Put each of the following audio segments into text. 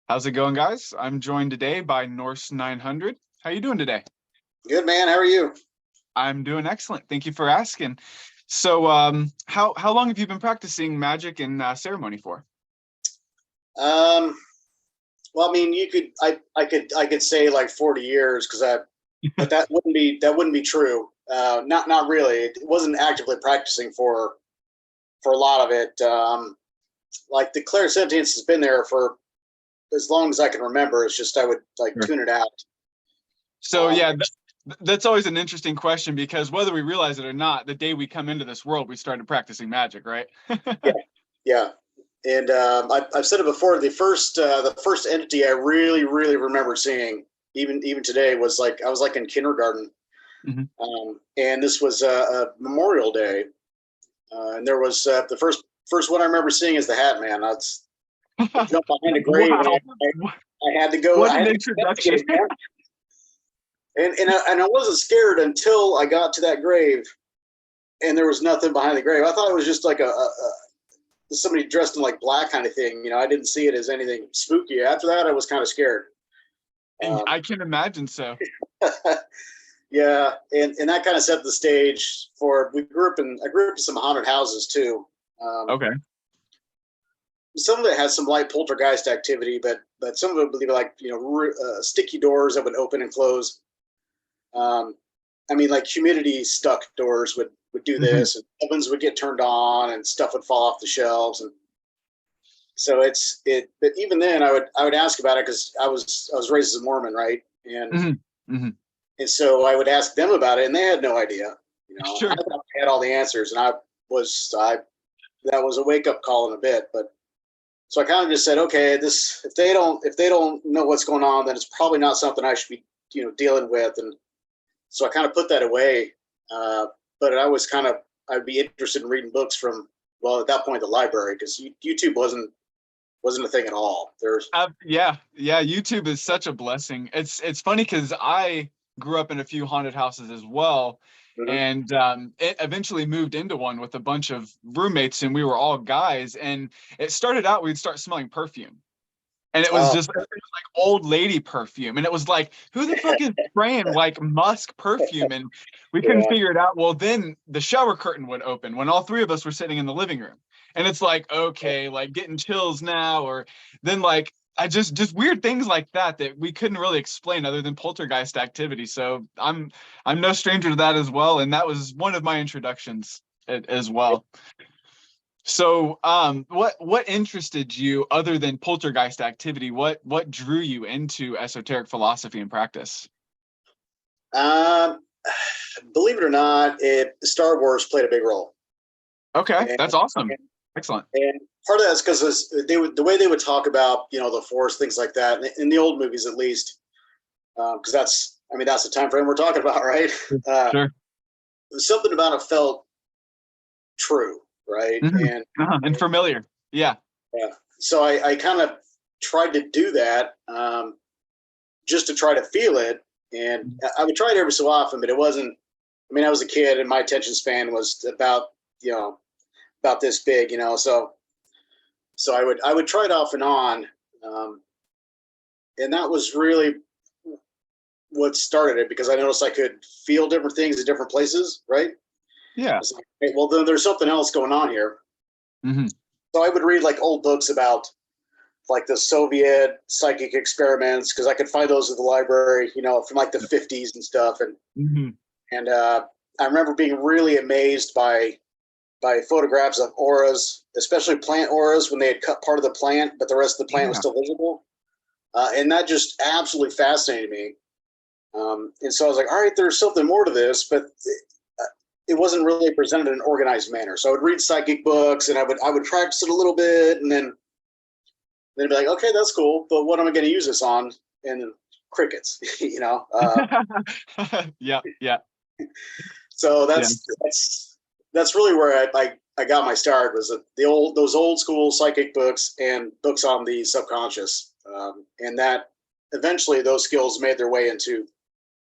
How's it going, guys? I'm joined today by Norse900. How you doing today? Good, man. How are you? I'm doing excellent. Thank you for asking. So, how long have you been practicing magic and ceremony for? Um, well, I mean, I could say like 40 years but that wouldn't be true. Not really. It wasn't actively practicing for a lot of it. Like the clairsentience has been there for as long as I can remember. It's just I would like Sure. tune it out. So, Um, yeah, that's always an interesting question because whether we realize it or not, the day we come into this world, we started practicing magic, right? yeah, yeah. And I've said it before. The first entity I really remember seeing, even today, was like I was like in kindergarten. Mhm. And this was a Memorial Day, and there was the first one I remember seeing is the Hat Man. I jumped behind a grave, and Wow. I had to go. What I an had to introduction. investigate, man. And I wasn't scared until I got to that grave, and there was nothing behind the grave. I thought it was just like a somebody dressed in like black kind of thing. I didn't see it as anything spooky. After that, I was kind of scared. I Um, can imagine so. yeah, and that kind of set the stage for. I grew up in some haunted houses too. Um, Okay. some of it has some light poltergeist activity, but some of it would be like sticky doors that would open and close. Um, I mean, like humidity stuck doors would do Mhm. this, and ovens would get turned on, and stuff would fall off the shelves, and so it. But even then, I would ask about it because I was raised as a Mormon, right? Mhm. Mhm. And so I would ask them about it, and they had no idea. I Sure. thought I had all the answers, and I that was a wake up call in a bit, but. So I kind of just said, okay, this if they don't know what's going on, then it's probably not something I should be dealing with, and so I kind of put that away. Uh, but I'd be interested in reading books from at that point the library because YouTube wasn't a thing at all. There's Yeah. YouTube is such a blessing. It's funny because I grew up in a few haunted houses as well, Mhm. and it eventually moved into one with a bunch of roommates, and we were all guys. And it started out we'd start smelling perfume, and Oh it was like old lady perfume, and it was like, who the fuck is spraying like musk perfume? And we couldn't yeah, figure it out. Well, then the shower curtain would open when all three of us were sitting in the living room, and it's like, okay, like getting chills now, or then like I just weird things like that we couldn't really explain other than poltergeist activity. So I'm no stranger to that as well, and that was one of my introductions as well. So, what interested you other than poltergeist activity? What drew you into esoteric philosophy and practice? um, believe it or not, Star Wars played a big role, Okay, and that's awesome. Excellent. and part of that's because the way they would talk about the Force, things like that in the old movies at least, because that's the time frame we're talking about, right? Uh, Sure. something about it felt true, right? Hmm. And And familiar. Yeah. yeah, so I kind of tried to do that, just to try to feel it, and I would try it every so often, but it wasn't. I mean, I was a kid, and my attention span was you know about this big, so I would try it off and on, um, and that was really what started it because I noticed I could feel different things at different places, right? Yeah. It's like, hey, well, then there's something else going on here. Hmm. So I would read like old books about like the Soviet psychic experiments because I could find those at the library, from like the 50s and stuff. And Hmm. and I remember being really amazed by photographs of auras, especially plant auras when they had cut part of the plant, but the rest of the plant was Yeah. still visible. And that just absolutely fascinated me. And so I was like, all right, there's something more to this, but it wasn't really presented in an organized manner. So I would read psychic books and I would practice it a little bit, and then be like, okay, that's cool, but what am I going to use this on? And then crickets, Yeah. Yeah. So Yeah. that's really where I got my start was those old school psychic books and books on the subconscious, and that eventually those skills made their way into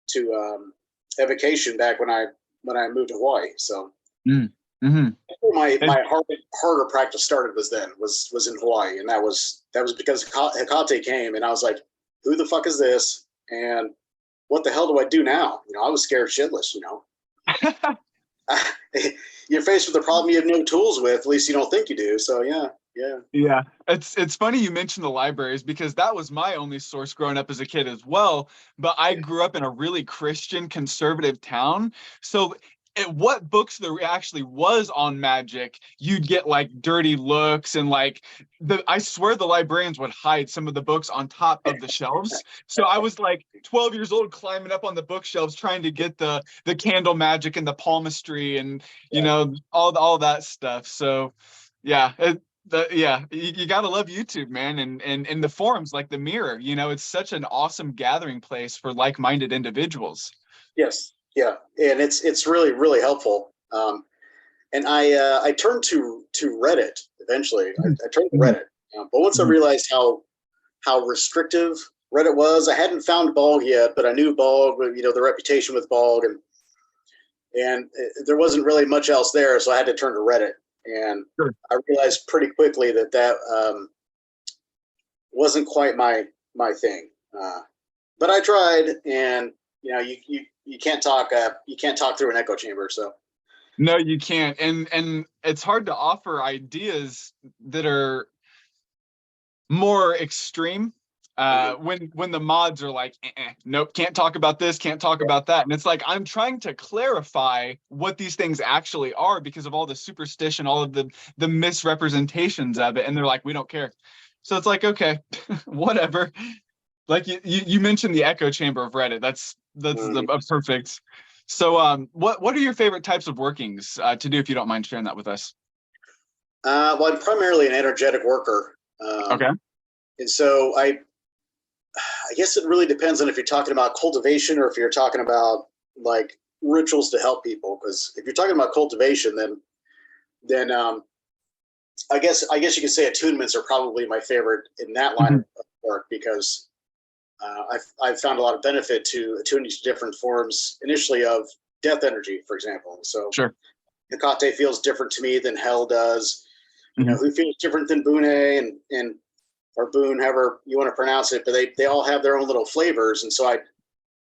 to evocation back when I moved to Hawaii. So Mm-hmm. my And harder practice started was in Hawaii, and that was because Hecate came, and I was like, who the fuck is this? And what the hell do I do now? I was scared shitless. You're faced with a problem you have no tools with. At least you don't think you do. So yeah. yeah, it's funny you mentioned the libraries because that was my only source growing up as a kid as well. But I grew up in a really Christian conservative town. So what books there actually was on magic, you'd get like dirty looks and like I swear the librarians would hide some of the books on top of the shelves. So I was like 12 years old climbing up on the bookshelves trying to get the candle magic and the palmistry and all that stuff. So yeah, you gotta love YouTube, man, and the forums like the Mirror. It's such an awesome gathering place for like-minded individuals. Yes. Yeah. And it's really, really helpful. And I turned to Reddit eventually. I turned to Reddit. But once I realized how restrictive Reddit was, I hadn't found Bog yet, but I knew Bog, the reputation with Bog, and there wasn't really much else there, so I had to turn to Reddit. And Sure. I realized pretty quickly that wasn't quite my thing. But I tried, and you can't talk through an echo chamber. So No, you can't, and it's hard to offer ideas that are more extreme when the mods are like, nope, can't talk about this, can't talk about that. And it's like, I'm trying to clarify what these things actually are because of all the superstition, all of the misrepresentations of it. And they're like, we don't care. So it's like, okay, whatever. Like you mentioned the echo chamber of Reddit. That's a perfect. So what are your favorite types of workings to do if you don't mind sharing that with us? well, I'm primarily an energetic worker. Okay. And so I guess it really depends on if you're talking about cultivation or if you're talking about like rituals to help people. Because if you're talking about cultivation, then I guess you could say attunements are probably my favorite in that line of work because I've found a lot of benefit to attuning to different forms initially of death energy, for example. So Sure. Hecate feels different to me than Hell does. Who feels different than Boone and or Boone, however you want to pronounce it, but they all have their own little flavors, and so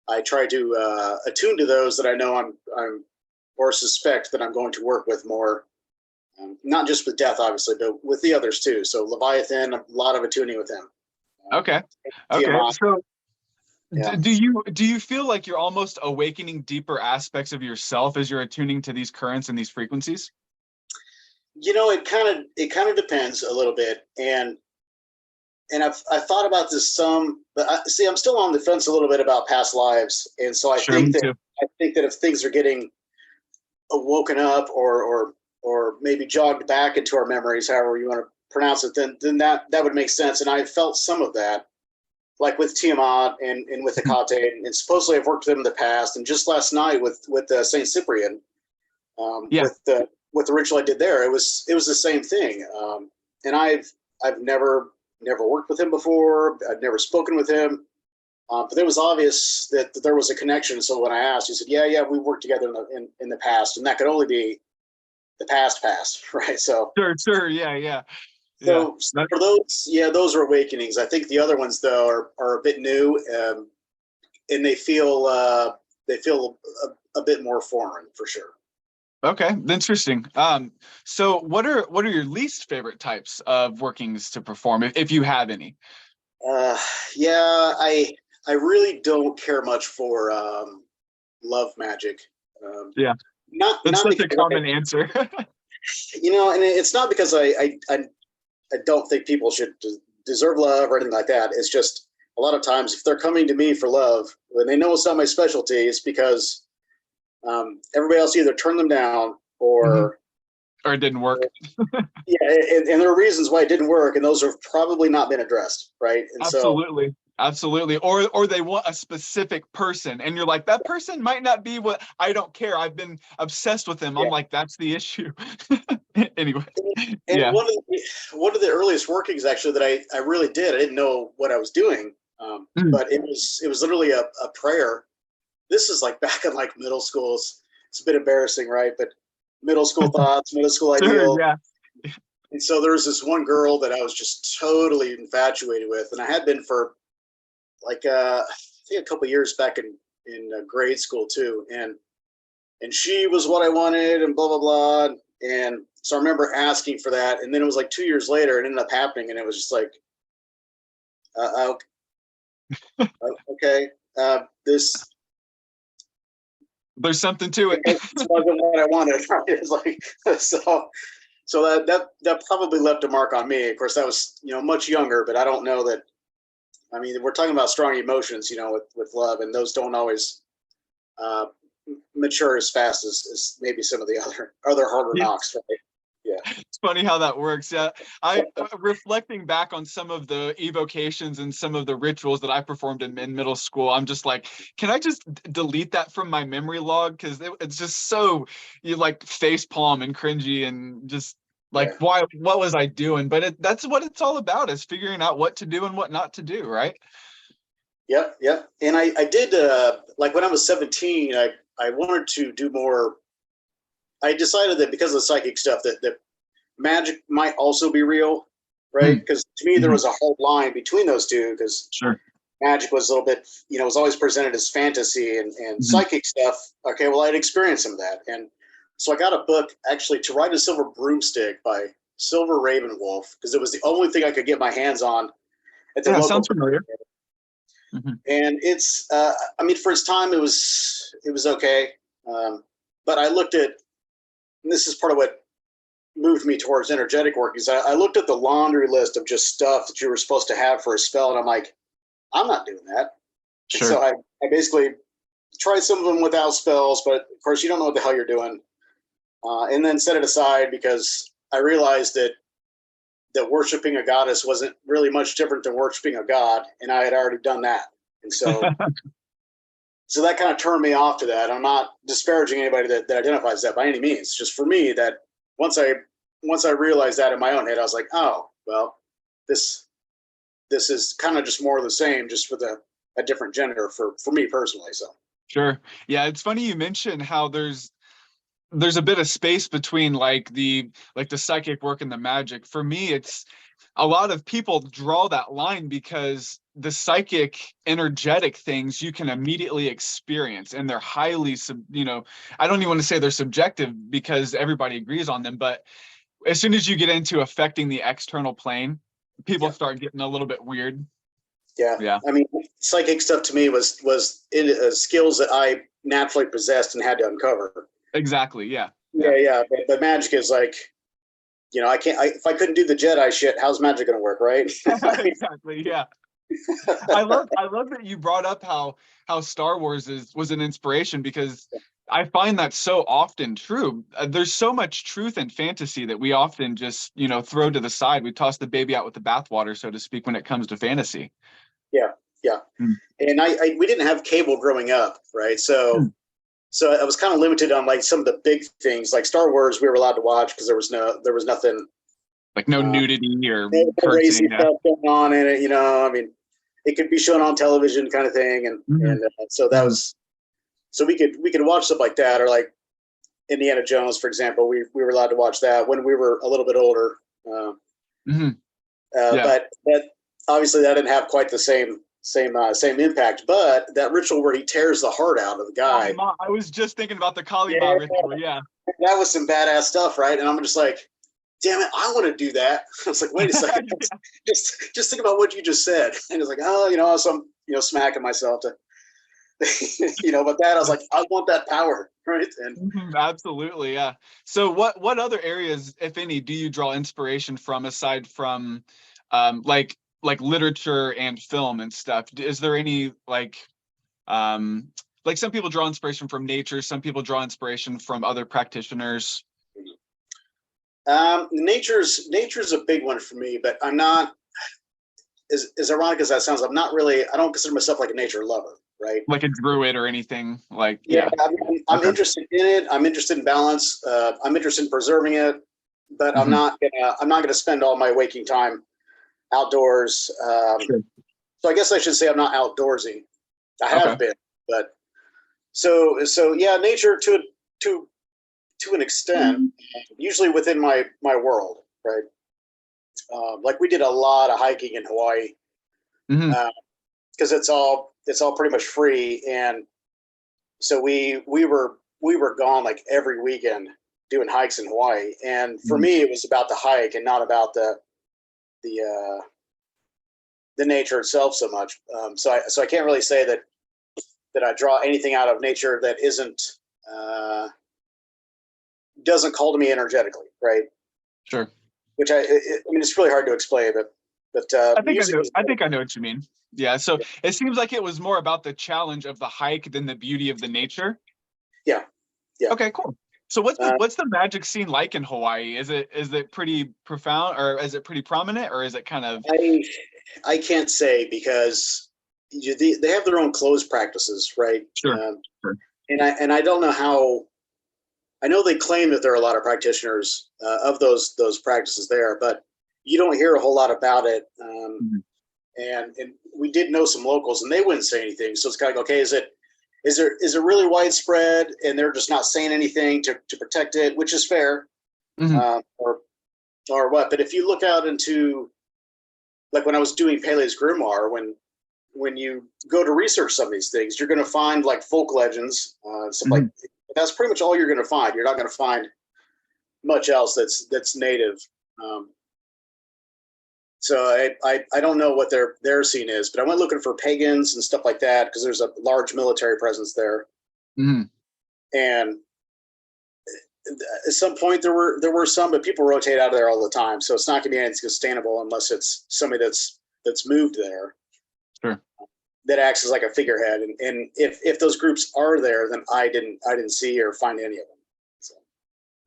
I try to attune to those that I know I'm or suspect that I'm going to work with more, not just with Death, obviously, but with the others too. So Leviathan, a lot of attuning with him. Okay. Tiamat, So yeah. do you feel like you're almost awakening deeper aspects of yourself as you're attuning to these currents and these frequencies? It kind of depends a little bit, and I've thought about this some, but I'm still on the fence a little bit about past lives, and so Sure, me too. I think that if things are getting woken up or maybe jogged back into our memories, however you want to pronounce it, then that would make sense. And I felt some of that, like with Tiamat and with Hecate, and supposedly I've worked with them in the past. And just last night with Saint Cyprian, Yeah. with the ritual I did there, it was the same thing. And I've never worked with him before. I've never spoken with him. But it was obvious that there was a connection. So when I asked, he said, "Yeah, we worked together in the past, and that could only be the past, right?" So Sure, yeah. so That, for those are awakenings. I think the other ones though are a bit new, and they feel a bit more foreign for sure. okay, interesting. So what are your least favorite types of workings to perform, if you have any? Yeah, I really don't care much for love magic. Yeah, that's Not such a because common answer. and it's not because I don't think people should deserve love or anything like that. It's just a lot of times if they're coming to me for love, when they know it's not my specialty, it's because everybody else either turned them down or Or it didn't work. yeah, and there are reasons why it didn't work, and those have probably not been addressed, right? And so Absolutely. Or they want a specific person, and you're like, that person might not be what I don't care. I've been obsessed with them. I'm yeah. like, that's the issue. Anyway, And yeah. one of the earliest workings actually that I really did, I didn't know what I was doing, but it was literally a prayer. This is like back in like middle school. It's a bit embarrassing, right? But middle school thoughts, middle school Sure, ideals. yeah. And so there was this one girl that I was just totally infatuated with, and I had been for like I think a couple of years back in grade school too, and she was what I wanted, and blah blah blah. And so I remember asking for that, and then it was like 2 years later, it ended up happening, and it was just like, okay, this There's something to it. wasn't what I wanted. Right? It was like so that probably left a mark on me. Of course, that was much younger, but I don't know that. I mean, we're talking about strong emotions, with love, and those don't always uh, mature as fast as maybe some of the other harder Yeah. knocks, right? Yeah. It's funny how that works. Yeah. I reflecting back on some of the evocations and some of the rituals that I performed in middle school, I'm just like, can I just delete that from my memory log? Because it's just so you like face palm and cringy and just like, Yeah. what was I doing? But that's what it's all about, is figuring out what to do and what not to do, right? Yep. And I did like when I was 17, I wanted to do more. I decided that because of the psychic stuff that magic might also be real, right? Because to me there Mhm. was a hard line between those two, because Sure. magic was a little bit, was always presented as fantasy, and Mhm. psychic stuff. Okay, well, I'd experienced some of that. And so I got a book actually, To Ride a Silver Broomstick by Silver Ravenwolf, because it was the only thing I could get my hands on at the Yeah, local. sounds familiar. Mhm. And it's, I mean, for its time, it was okay. But I looked at, and this is part of what moved me towards energetic work, is I looked at the laundry list of just stuff that you were supposed to have for a spell, and I'm like, I'm not doing that. And Sure. so I basically tried some of them without spells, but of course you don't know what the hell you're doing. And then set it aside, because I realized that worshiping a goddess wasn't really much different than worshiping a god, and I had already done that. And so that kind of turned me off to that. I'm not disparaging anybody that identifies that by any means. Just for me, that once I realized that in my own head, I was like, oh well, this is kind of just more of the same, just with a different gender for me personally. So Sure. Yeah, it's funny you mentioned how there's a bit of space between like the psychic work and the magic. For me, it's a lot of people draw that line because the psychic energetic things you can immediately experience, and they're highly I don't even want to say they're subjective because everybody agrees on them, but as soon as you get into affecting the external plane, people yeah, start getting a little bit weird. yeah. Yeah, I mean, psychic stuff to me was skills that I naturally possessed and had to uncover. exactly. Yeah, yeah. Yeah. But magic is like, I can't. If I couldn't do the Jedi shit, how's magic going to work, right? Exactly. Yeah. I love that you brought up how Star Wars was an inspiration, because I find that so often true. There's so much truth in fantasy that we often just, throw to the side. We toss the baby out with the bathwater, so to speak, when it comes to fantasy. Yeah, yeah. Hmm. And we didn't have cable growing up, right? Hmm. So I was kind of limited on like some of the big things, like Star Wars. We were allowed to watch because there was nothing, Like no nudity or no racy cursing. Yeah. stuff going on in it. I mean, it could be shown on television, kind of thing, and Mhm. so that Mhm. was, so we could watch stuff like that, or like Indiana Jones, for example. We were allowed to watch that when we were a little bit older. Uh, Mhm. Yeah. but obviously that didn't have quite the same impact. But that ritual where he tears the heart out of the guy, I was just thinking about the yeah, Kalima ritual. Yeah. that was some badass stuff, right? And I'm just like, damn it, I want to do that. I was like, wait a second, just think about what you just said. And it's like, oh, so I'm smacking myself to, but that I was like, I want that power, right? And Mhm. Absolutely. Yeah. So what other areas, if any, do you draw inspiration from, aside from like literature and film and stuff? Is there any like some people draw inspiration from nature, some people draw inspiration from other practitioners? nature's a big one for me, but I'm not, as ironic as that sounds, I don't consider myself like a nature lover, right? Like a druid or anything? Like, Yeah, yeah. I'm Okay. interested in it. I'm interested in balance. I'm interested in preserving it, but Hmm. I'm not gonna spend all my waking time outdoors. Sure. So I guess I should say I'm not outdoorsy. I Okay. have been, but so yeah, nature to to an extent, usually within my world, right? Like we did a lot of hiking in Hawaii Hmm. because it's all pretty much free, and so we were gone like every weekend doing hikes in Hawaii. And for me, it was about the hike and not about the nature itself so much. So I can't really say that I draw anything out of nature that isn't doesn't call to me energetically, right? Sure. Which I mean, it's really hard to explain, but I think I music know. is I think I know what you mean. Yeah. So it seems like it was more about the challenge of the hike than the beauty of the nature. yeah, yeah. Okay, cool. So Uh, what's the magic scene like in Hawaii? Is it pretty profound, or is it pretty prominent, or is it kind of I I can't say because they have their own closed practices, right? sure, Um, sure. and I don't know how. I know they claim that there are a lot of practitioners of those practices there, but you don't hear a whole lot about it. Mhm. And we did know some locals, and they wouldn't say anything. So it's kind of like, okay, is it really widespread, and they're just not saying anything to protect it, which is fair, Mhm. or what? But if you look out into, like when I was doing Pele's Grimoire, when you go to research some of these things, you're going to find like folk legends, stuff like Mhm. that's pretty much all you're going to find. You're not going to find much else that's native. Um, so I don't know what their scene is, but I went looking for pagans and stuff like that because there's a large military presence there. Mhm. And at some point there were some, but people rotate out of there all the time. So it's not going to be anything sustainable unless it's somebody that's moved there Sure. that acts as like a figurehead. And if those groups are there, then I didn't see or find any of them. So.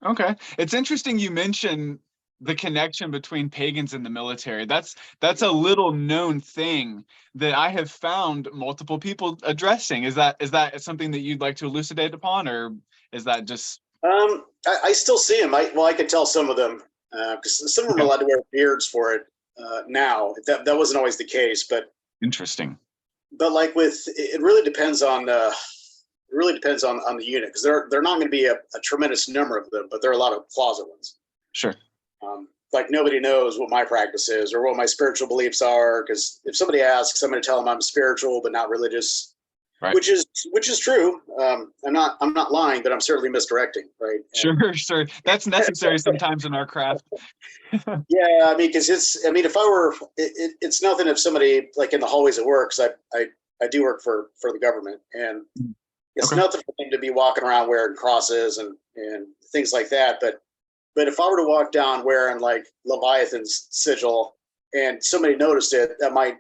Okay. It's interesting you mention the connection between pagans and the military. That's a little known thing that I have found multiple people addressing. Is that something that you'd like to elucidate upon, or is that just I still see them. I could tell some of them because some of them are okay? allowed to wear beards for it now. That wasn't always the case, Interesting. but like with it really depends on the unit because they're not going to be a tremendous number of them, but there are a lot of closet ones. Sure. Like nobody knows what my practice is or what my spiritual beliefs are because if somebody asks, I'm going to tell them I'm spiritual but not religious, Right. which is true. I'm not lying, but I'm certainly misdirecting, right? And Sure, sure. That's necessary sometimes in our craft. yeah, I mean, because if I were, it's nothing if somebody like in the hallways at work, because I do work for the government, and it's Okay. nothing for them to be walking around wearing crosses and things like that. But if I were to walk down wearing like Leviathan's sigil, and somebody noticed it, that might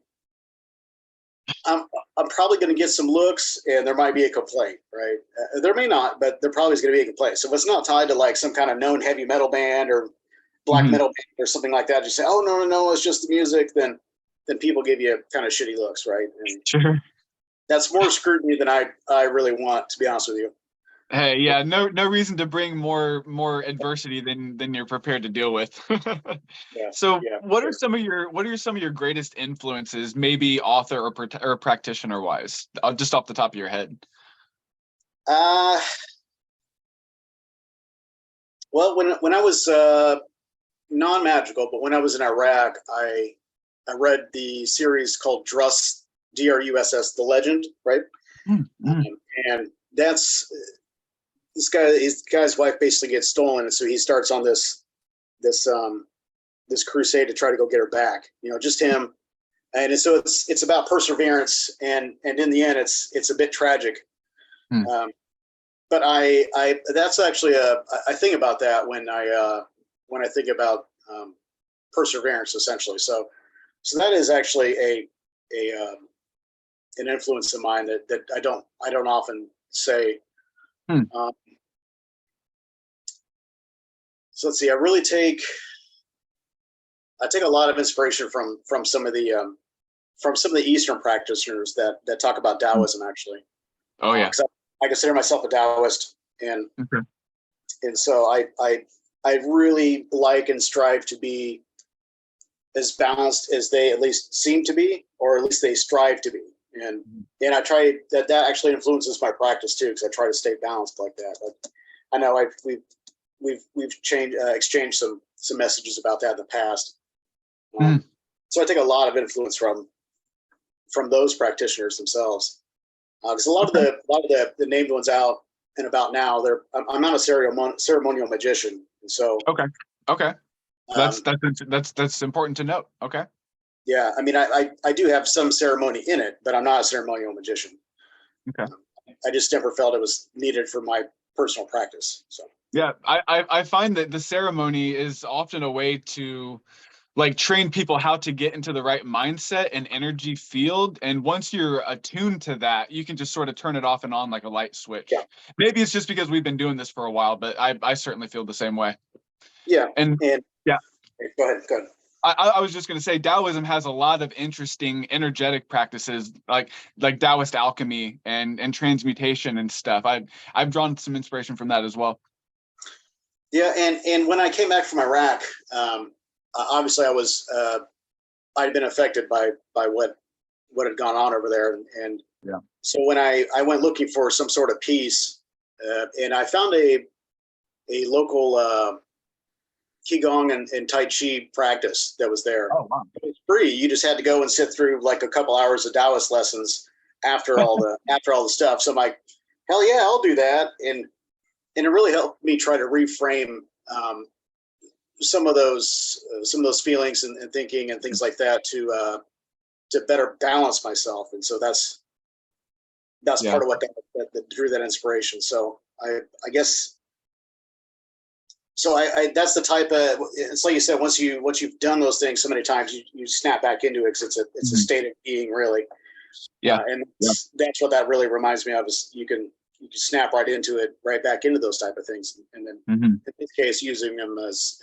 I'm probably going to get some looks, and there might be a complaint, right? There may not, but there probably is going to be a complaint. So if it's not tied to like some kind of known heavy metal band or black Mhm. metal band or something like that, just say, oh no, it's just the music. Then people give you kind of shitty looks, right? And Sure. that's more scrutiny than I really want, to be honest with you. Hey, yeah, no reason to bring more adversity than you're prepared to deal with. Yeah, So, yeah, for sure. what are some of your greatest influences, maybe author or practitioner wise, just off the top of your head? Uh, well, when I was non-magical, but when I was in Iraq, I read the series called Druss, Druss, The Legend, right? Mm-hmm. And that's his guy's wife basically gets stolen, and so he starts on this this crusade to try to go get her back. Just him, and so it's about perseverance, and in the end, it's a bit tragic. Um, but I that's actually I think about that when I think about perseverance, essentially. So that is actually a an influence of mine that I don't often say. Hmm. Um, so let's see. I take a lot of inspiration from some of the Eastern practitioners that talk about Taoism actually, Oh yeah. because I consider myself a Taoist, and Okay. so I really like and strive to be as balanced as they at least seem to be, or at least they strive to be. And I try that actually influences my practice too, because I try to stay balanced like that. But I know we've changed exchanged some messages about that in the past. So I take a lot of influence from those practitioners themselves, because a lot of the named ones out and about now, I'm not a ceremonial magician, and so okay, that's important to note. Okay. Yeah, I mean, I do have some ceremony in it, but I'm not a ceremonial magician. Okay. I just never felt it was needed for my personal practice. So yeah, I find that the ceremony is often a way to like train people how to get into the right mindset and energy field. And once you're attuned to that, you can just sort of turn it off and on like a light switch. yeah, Maybe it's just because we've been doing this for a while, but I certainly feel the same way. yeah, And yeah, go ahead, go ahead. I was just going to say Taoism has a lot of interesting energetic practices like Taoist alchemy and transmutation and stuff. I've drawn some inspiration from that as well. Yeah, and when I came back from Iraq, obviously I'd been affected by what had gone on over there, and yeah. So when I went looking for some sort of peace, and I found a local Qigong and Tai Chi practice that was there. Oh wow! It was free. You just had to go and sit through like a couple hours of Taoist lessons after all the stuff. So I'm like, hell yeah, I'll do that, and it really helped me try to reframe some of those feelings and thinking and things like that to better balance myself. And so that's part of what that drew that inspiration. So I guess. So I that's the type of, it's like you said, once you've done those things so many times, you snap back into it, because it's a state of being, really. Yeah. And that's what that really reminds me of, is you can snap right into it, right back into those type of things, and then in this case using them as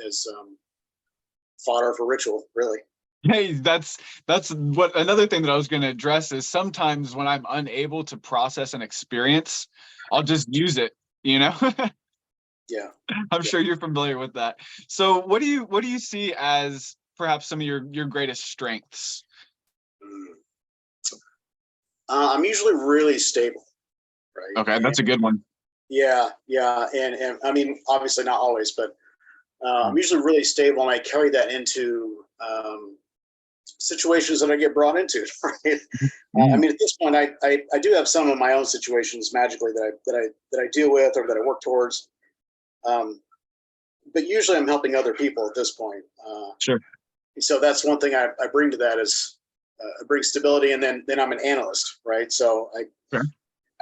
fodder for ritual, really. Hey, that's what another thing that I was going to address is sometimes when I'm unable to process an experience, I'll just use it, you know. Yeah, I'm sure you're familiar with that. So what do you see as perhaps some of your greatest strengths? I'm usually really stable, right? Okay, that's a good one. Yeah, and I mean, obviously not always, but I'm usually really stable, and I carry that into situations that I get brought into. Right? I mean, at this point, I do have some of my own situations magically that I deal with or that I work towards. But usually I'm helping other people at this point. Sure. So that's one thing I bring to that, is I bring stability, and then I'm an analyst, right? So I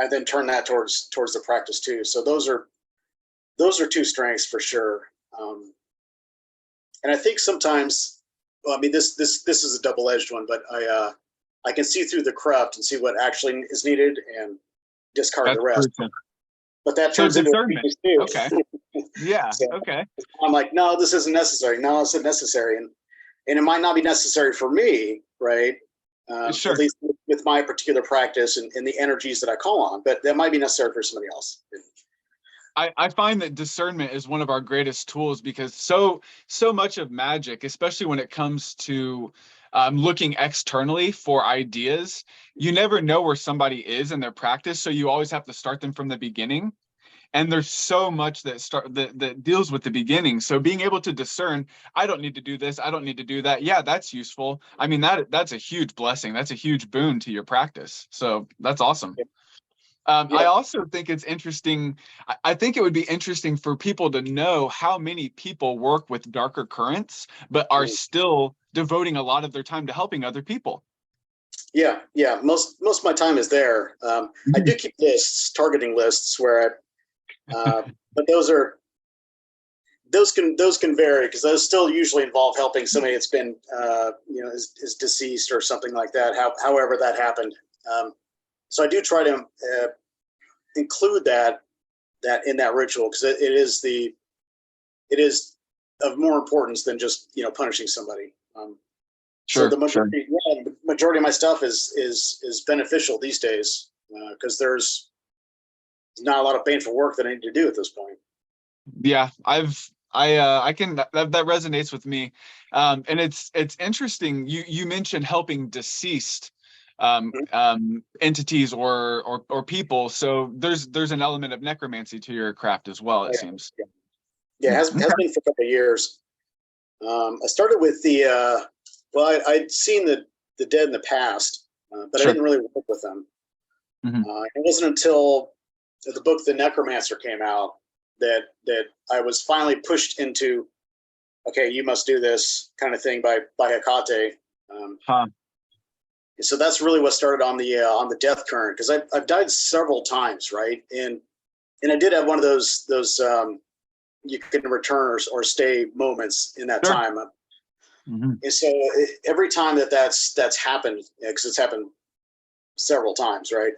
then turn that towards the practice too. So those are two strengths for sure. And I think sometimes, well, I mean, this is a double-edged one, but I can see through the cruft and see what actually is needed and discard the rest. But that turns into a weakness too. Okay. Yeah. So okay. I'm like, no, this isn't necessary. No, it's necessary, and it might not be necessary for me, right? Sure. At least with my particular practice and the energies that I call on, but that might be necessary for somebody else. I find that discernment is one of our greatest tools, because so much of magic, especially when it comes to looking externally for ideas, you never know where somebody is in their practice. So you always have to start them from the beginning. And there's so much that deals with the beginning. So being able to discern, I don't need to do this, I don't need to do that. Yeah, that's useful. I mean, that's a huge blessing. That's a huge boon to your practice. So that's awesome. I also think it's interesting. I think it would be interesting for people to know how many people work with darker currents, but are still devoting a lot of their time to helping other people. Yeah. Most of my time is there. I do keep targeting lists where but those can vary, because those still usually involve helping somebody that's been is deceased or something like that. However that happened. So I do try to include that in that ritual, because it is of more importance than just punishing somebody. So the majority of my stuff is beneficial these days, because there's not a lot of painful work that I need to do at this point. Yeah, I can that resonates with me, and it's interesting. You mentioned helping deceased entities or people. So there's an element of necromancy to your craft as well, it seems. Yeah, has been for a couple of years. I started with I'd seen the dead in the past, but I Sure. didn't really work with them. Hmm. It wasn't until the book The Necromancer came out that I was finally pushed into, okay, you must do this kind of thing by Hecate. Huh. So that's really what started on the death current, because I've died several times, right? And I did have one of those you can return or stay moments in that Sure. time. Hmm. And so every time that's happened, because it's happened several times, right?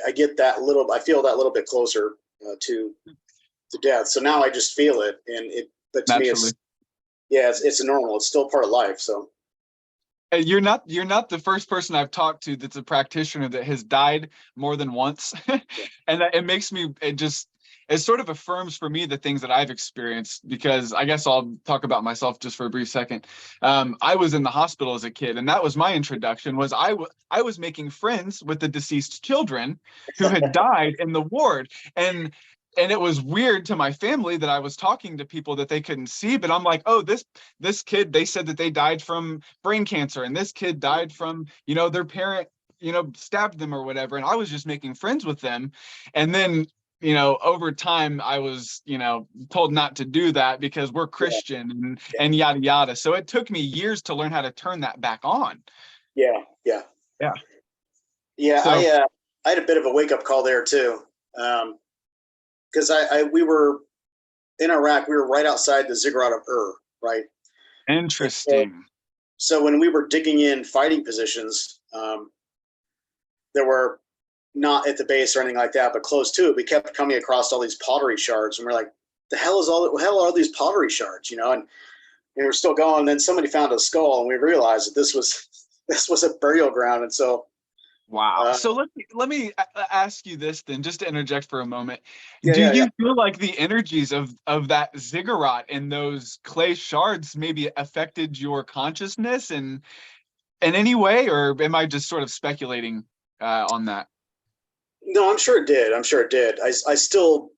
I get that little, I feel that little bit closer to death. So now I just feel it, but to me, Naturally. it's normal. It's still part of life. So You're not the first person I've talked to that's a practitioner that has died more than once. yeah, And it makes me, it sort of affirms for me the things that I've experienced, because I guess I'll talk about myself just for a brief second. I was in the hospital as a kid, and that was my introduction. Was I was making friends with the deceased children who had died in the ward, and it was weird to my family that I was talking to people that they couldn't see, but I'm like, oh, this kid, they said that they died from brain cancer, and this kid died from, their parent, stabbed them or whatever, and I was just making friends with them. And then, over time I was, told not to do that because we're yeah, Christian, yeah, and yada yada. So it took me years to learn how to turn that back on. yeah, yeah, Yeah. yeah. So I had a bit of a wake up call there too, because we were in Iraq. We were right outside the Ziggurat of Ur, right? And interesting. so when we were digging in fighting positions, there were not at the base or anything like that, but close to it, we kept coming across all these pottery shards, and we're like, "The hell are these pottery shards?" And we were still going. And then somebody found a skull, and we realized that this was a burial ground. And so, Wow. uh, So let me ask you this then, just to interject for a moment. yeah, Do yeah, yeah. you feel like the energies of that ziggurat and those clay shards maybe affected your consciousness in any way, or am I just sort of speculating on that? No, I'm sure it did. I'm sure it did. I still,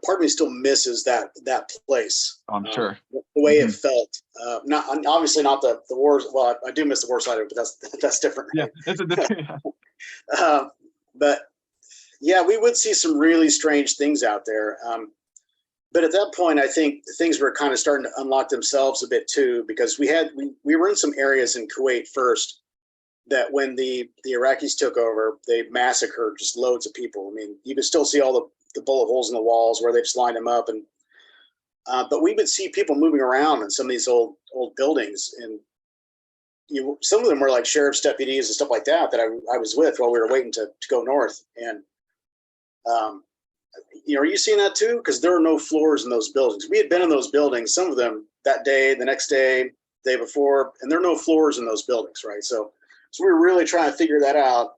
part of me still misses that place. I'm sure. The way it Hmm. felt. Not obviously not the wars. Well, I do miss the war side of it, but that's different. Yeah, Right? it's a different. Yeah. But yeah, we would see some really strange things out there. But at that point, I think things were kind of starting to unlock themselves a bit too, because we were in some areas in Kuwait first that when the Iraqis took over, they massacred just loads of people. I mean, you can still see all the bullet holes in the walls where they've just lined them up, and but we would see people moving around in some of these old buildings, and some of them were like sheriff's deputies and stuff like that I was with while we were waiting to go north. And um, are you seeing that too? Because there are no floors in those buildings. We had been in those buildings, some of them that day, the next day, day before, and there are no floors in those buildings, right? So we were really trying to figure that out.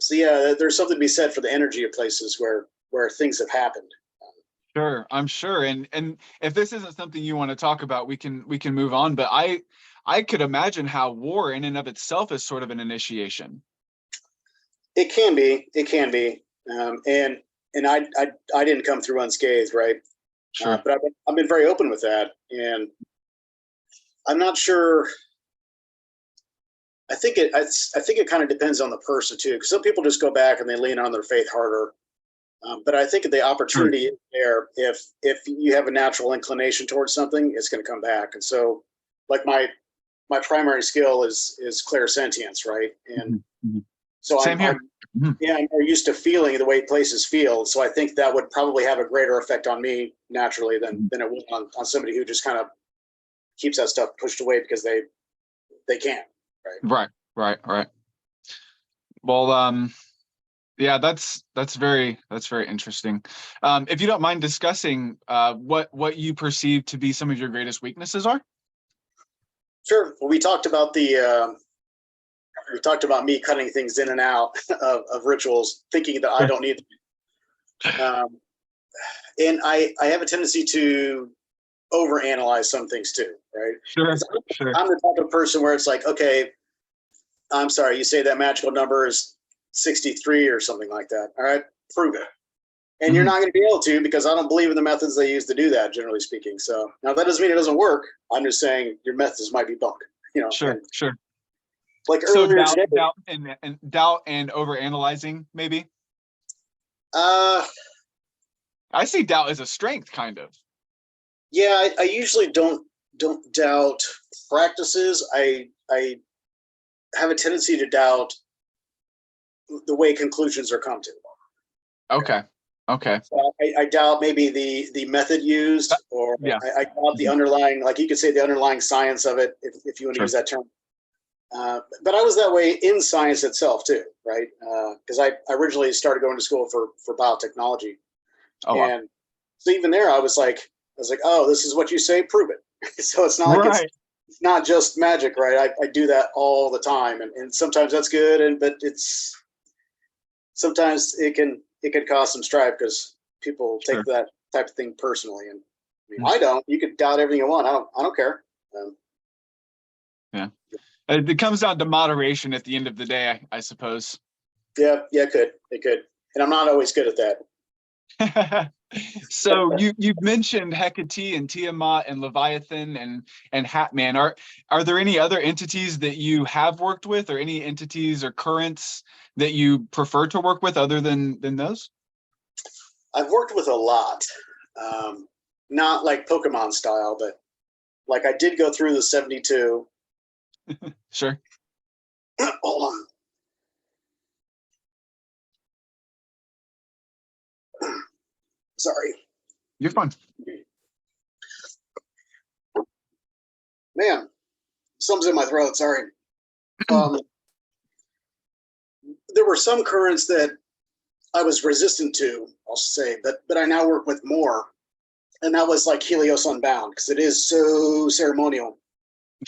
So yeah, there's something to be said for the energy of places where things have happened. Sure, I'm sure. And if this isn't something you want to talk about, we can move on. But I could imagine how war in and of itself is sort of an initiation. It can be, and I didn't come through unscathed, right? Sure. But I've been very open with that, and I'm not sure. I think it kind of depends on the person too, because some people just go back and they lean on their faith harder. But I think the Sure. opportunity is there. If you have a natural inclination towards something, it's going to come back. And so, like my primary skill is clairsentience, right? And Mhm. Mhm. so Same here. Mhm. I'm more used to feeling the way places feel. So I think that would probably have a greater effect on me naturally Mhm. than it would on somebody who just kind of keeps that stuff pushed away because they can't, right? Right, right, right. Well, yeah, that's very interesting. If you don't mind discussing what you perceive to be some of your greatest weaknesses are. Sure. Well, we talked about me cutting things in and out of rituals, thinking that I Sure. don't need them. And I have a tendency to overanalyze some things too, right? Sure, Because sure. I'm the type of person where it's like, okay, I'm sorry, you say that magical number is 63 or something like that. All right, prove it. And you're not going to be able to, because I don't believe in the methods they use to do that, generally speaking. So now that doesn't mean it doesn't work. I'm just saying your methods might be bunk, Sure, and sure. like So earlier today. doubt and over analyzing, maybe. Uh, I see doubt as a strength, kind of. yeah, I usually don't doubt practices. I have a tendency to doubt the way conclusions are come to. Okay. Okay. So I doubt maybe the method used, or Yeah. I doubt the underlying, like you could say the underlying science of it, if you want to Sure. use that term. But I was that way in science itself too, right? Because I originally started going to school for biotechnology, Oh, wow. and so even there, I was like, oh, this is what you say, prove it. So it's not like Right. it's not just magic, right? I do that all the time, and sometimes that's good, but it's sometimes it can cause some strife because people Sure. take that type of thing personally, and I mean, Mm. I don't. You could doubt everything you want. I don't care. Yeah. It comes down to moderation at the end of the day, I suppose. Yeah, it could, and I'm not always good at that. So you've mentioned Hecate and Tiamat and Leviathan and Hatman. Are there any other entities that you have worked with, or any entities or currents that you prefer to work with other than those? I've worked with a lot, not like Pokemon style, but like I did go through the 72. Sure. Hold on. Sorry. You're fine. Man, something's in my throat. Sorry. There were some currents that I was resistant to, I'll say, but I now work with more. And that was like Helios Unbound, because it is so ceremonial.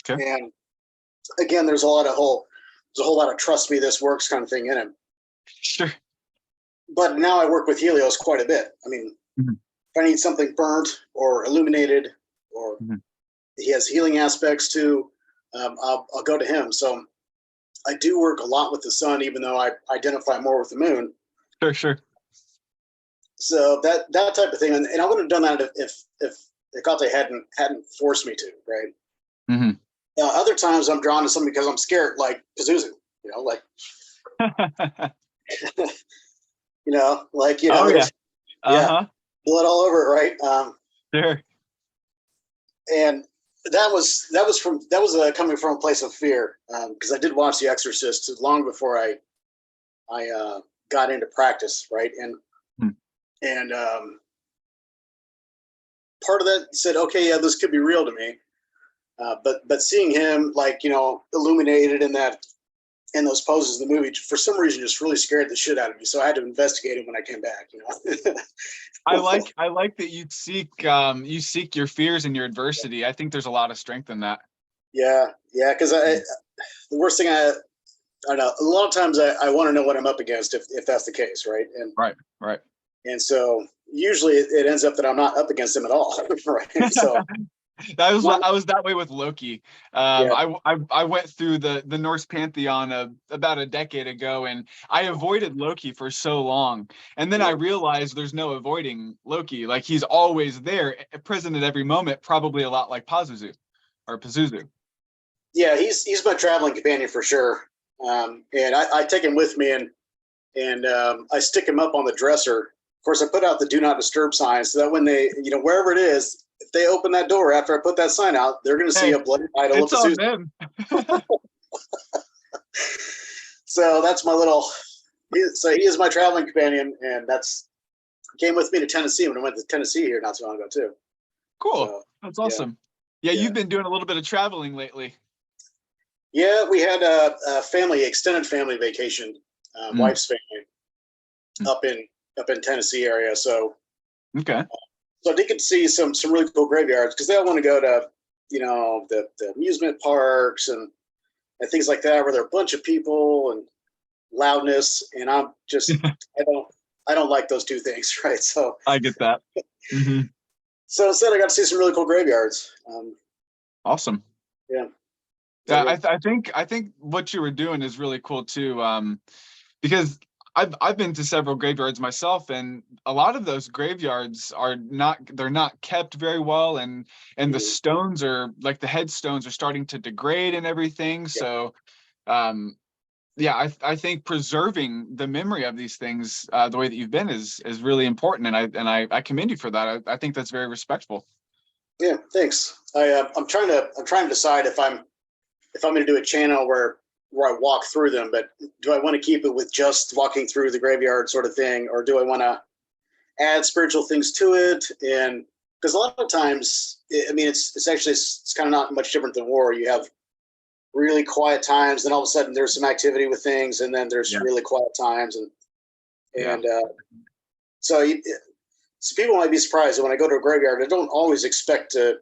Okay. And again, there's a whole lot of trust me, this works kind of thing in it. Sure. But now I work with Helios quite a bit. I mean, if I need something burnt or illuminated, or he has healing aspects too, I'll go to him. So I do work a lot with the sun, even though I identify more with the moon. Sure. So that type of thing, and I wouldn't have done that if Hecate hadn't forced me to, right? Mm-hmm. Other times I'm drawn to something because I'm scared, like Pazuzu, like Oh yeah. Uh-huh. blood all over it, right? Sure. And that was coming from a place of fear, because I did watch The Exorcist long before I got into practice, right? And part of that said, okay, yeah, this could be real to me. But seeing him illuminated in those poses in the movie, for some reason, just really scared the shit out of me. So I had to investigate him when I came back. I like that you seek your fears and your adversity. I think there's a lot of strength in that. Yeah, because the worst thing I don't know. A lot of times I want to know what I'm up against if that's the case, right? And right. And so usually it ends up that I'm not up against him at all, right? So I was that way with Loki. I went through the Norse pantheon about a decade ago, and I avoided Loki for so long, and then I realized there's no avoiding Loki. Like, he's always there, present at every moment, probably a lot like Pazuzu. Yeah, he's my traveling companion for sure. And I take him with me, and I stick him up on the dresser. Of course, I put out the do not disturb sign, so that when they, wherever it is, if they open that door after I put that sign out, they're going to see a bloody idol of It's on Pazuzu. them. So that's my little. So he is my traveling companion, and came with me to Tennessee when I went to Tennessee here not so long ago too. Cool. So, that's awesome. Yeah, you've been doing a little bit of traveling lately. Yeah, we had a extended family vacation, wife's family, up in Tennessee area. So okay. So I did get to see some really cool graveyards, because they all want to go to the amusement parks and things like that, where there are a bunch of people and loudness, and I'm just I don't like those two things, right? So I get that. Mm-hmm. So instead, I got to see some really cool graveyards. Awesome. Yeah. Yeah, I think what you were doing is really cool too, because I've been to several graveyards myself, and a lot of those graveyards they're not kept very well, and the Mhm. stones are like the headstones are starting to degrade and everything. Yeah. So um yeah, I think preserving the memory of these things the way that you've been is really important, and I commend you for that. I think that's very respectful. Yeah, thanks. I'm trying to decide if I'm going to do a channel where I walk through them, but do I want to keep it with just walking through the graveyard sort of thing, or do I want to add spiritual things to it? And because a lot of times, I mean, it's actually it's kind of not much different than war. You have really quiet times, then all of a sudden there's some activity with things, and then there's Yeah, really quiet times, yeah. and so so people might be surprised that when I go to a graveyard, I don't always expect to,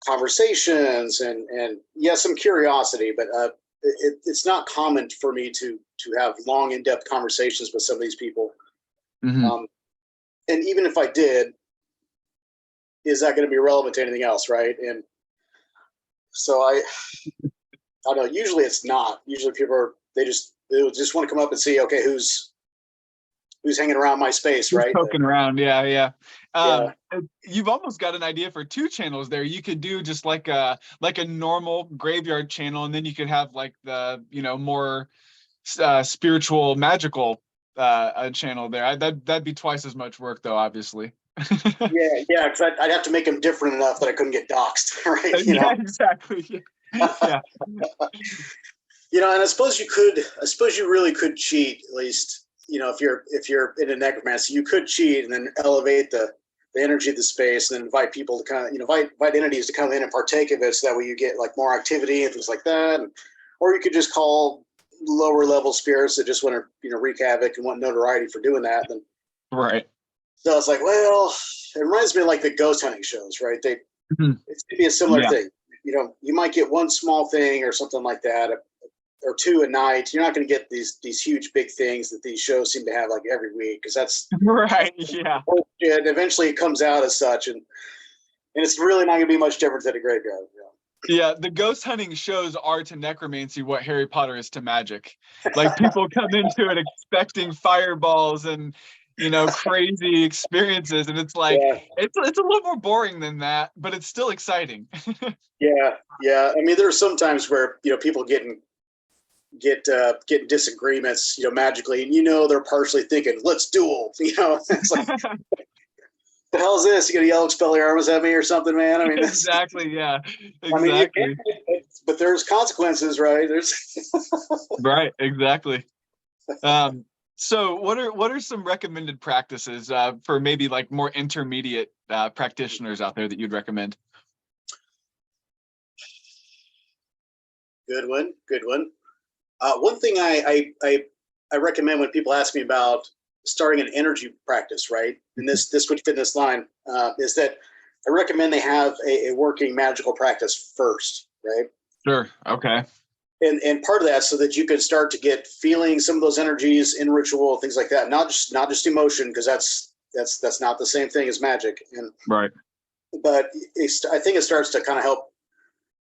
conversations and yeah, some curiosity, but it's not common for me to have long, in-depth conversations with some of these people. Hmm. Um, and even if I did, is that going to be relevant to anything else, right? And so I don't know. Usually it's not. Usually people they just want to come up and see, okay, who's hanging around my space, Just right? poking around, yeah, yeah. Yeah, You've almost got an idea for two channels there. You could do just like a normal graveyard channel, and then you could have like the more spiritual, magical channel there. That'd be twice as much work, though, obviously. yeah. Because I'd have to make them different enough that I couldn't get doxxed, right? Yeah, exactly. Yeah. Yeah. And I suppose you could. I suppose you really could cheat, at least. If you're in a necromancy, you could cheat and then elevate the energy of the space, and then invite people to kind of invite entities to come in and partake of it, so that way you get like more activity and things like that. Or you could just call lower level spirits that just want to wreak havoc and want notoriety for doing that. And Right. so it's like, well, it reminds me of like the ghost hunting shows, right? Mhm. It's gonna be a similar Yeah. thing. You might get one small thing or something like that, or two a night. You're not going to get these huge big things that these shows seem to have like every week, because that's Right. Yeah. bullshit. Eventually, it comes out as such, and it's really not going to be much different than a graveyard. Yeah, the ghost hunting shows are to necromancy what Harry Potter is to magic. Like people come into it expecting fireballs and crazy experiences, and it's like Yeah, it's a little more boring than that, but it's still exciting. yeah, yeah. I mean, there are some times where people get disagreements, magically, and they're partially thinking, "Let's duel." It's like, the hell is this? You gonna yell Expelliarmus at me or something, man? I mean, Exactly. Yeah. I mean, you Exactly. can, but there's consequences, right? There's Right. Exactly. So what are some recommended practices for maybe like more intermediate practitioners out there that you'd recommend? good one, good one. One thing I recommend when people ask me about starting an energy practice, right? And this would fit in this line, is that I recommend they have a working magical practice first, right? Sure. Okay. And part of that, so that you can start to get feeling some of those energies in ritual, things like that. Not just emotion, because that's not the same thing as magic. Right. But I think it starts to kind of help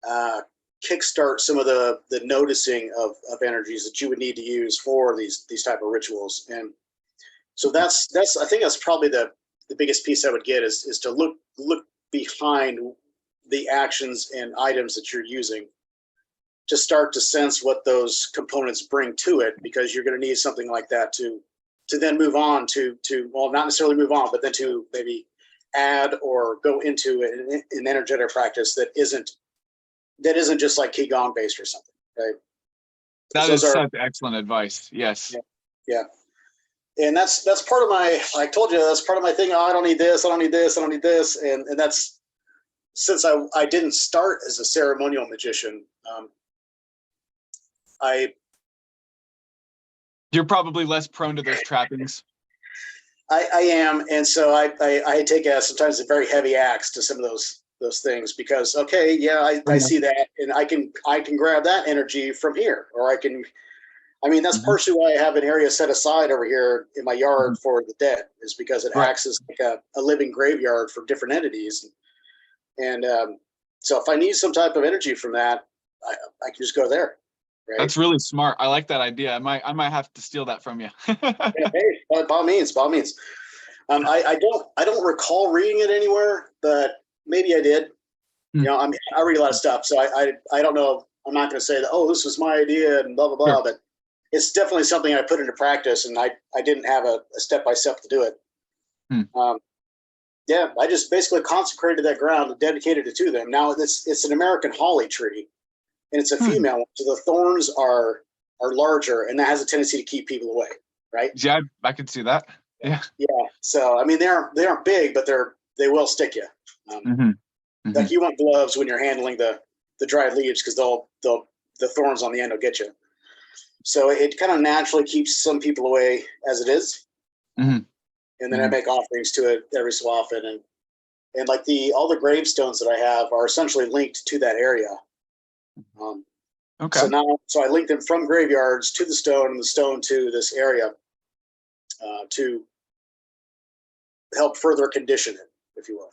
uh, kickstart some of the noticing of energies that you would need to use for these type of rituals. And so that's I think that's probably the biggest piece I would get is to look behind the actions and items that you're using, to start to sense what those components bring to it, because you're going to need something like that to then move on to well, not necessarily move on, but then to maybe add or go into an energetic practice that isn't just like qigong based or something, right? Because That those is are, such excellent advice. Yes. yeah, yeah. And that's part of my, I told you, that's part of my thing. Oh, I don't need this, I don't need this, I don't need this. And that's, since I didn't start as a ceremonial magician, I You're probably less prone to those trappings. I am, and so I take sometimes a very heavy axe to some of those things, because okay, yeah, I see that, and I can grab that energy from here, or I mean, that's Mhm. partially why I have an area set aside over here in my yard Mhm. for the dead, is because it Right. acts as like a living graveyard for different entities, and so if I need some type of energy from that, I can just go there. right? That's really smart. I like that idea. I might have to steal that from you. Yeah, hey, by all means, by all means. I don't recall reading it anywhere, but maybe I did. Hmm, I mean, I read a lot of stuff, so I don't know. I'm not going to say that. Oh, this was my idea and blah blah sure. blah. But it's definitely something I put into practice, and I didn't have a step by step to do it. Hmm, Um, yeah, I just basically consecrated that ground and dedicated it to them. Now it's an American holly tree, and it's a hmm. female one, so the thorns are larger, and that has a tendency to keep people away, right? Yeah, I could see that. Yeah. Yeah. So I mean, they aren't big, but they will stick you. Um, Hmm. Hmm. like you want gloves when you're handling the dried leaves because they'll the thorns on the end will get you. So it kind of naturally keeps some people away as it is, Hmm. and then I Hmm. make offerings to it every so often, and like all the gravestones that I have are essentially linked to that area. Um, Okay. so I link them from graveyards to the stone and the stone to this area to help further condition it, if you will.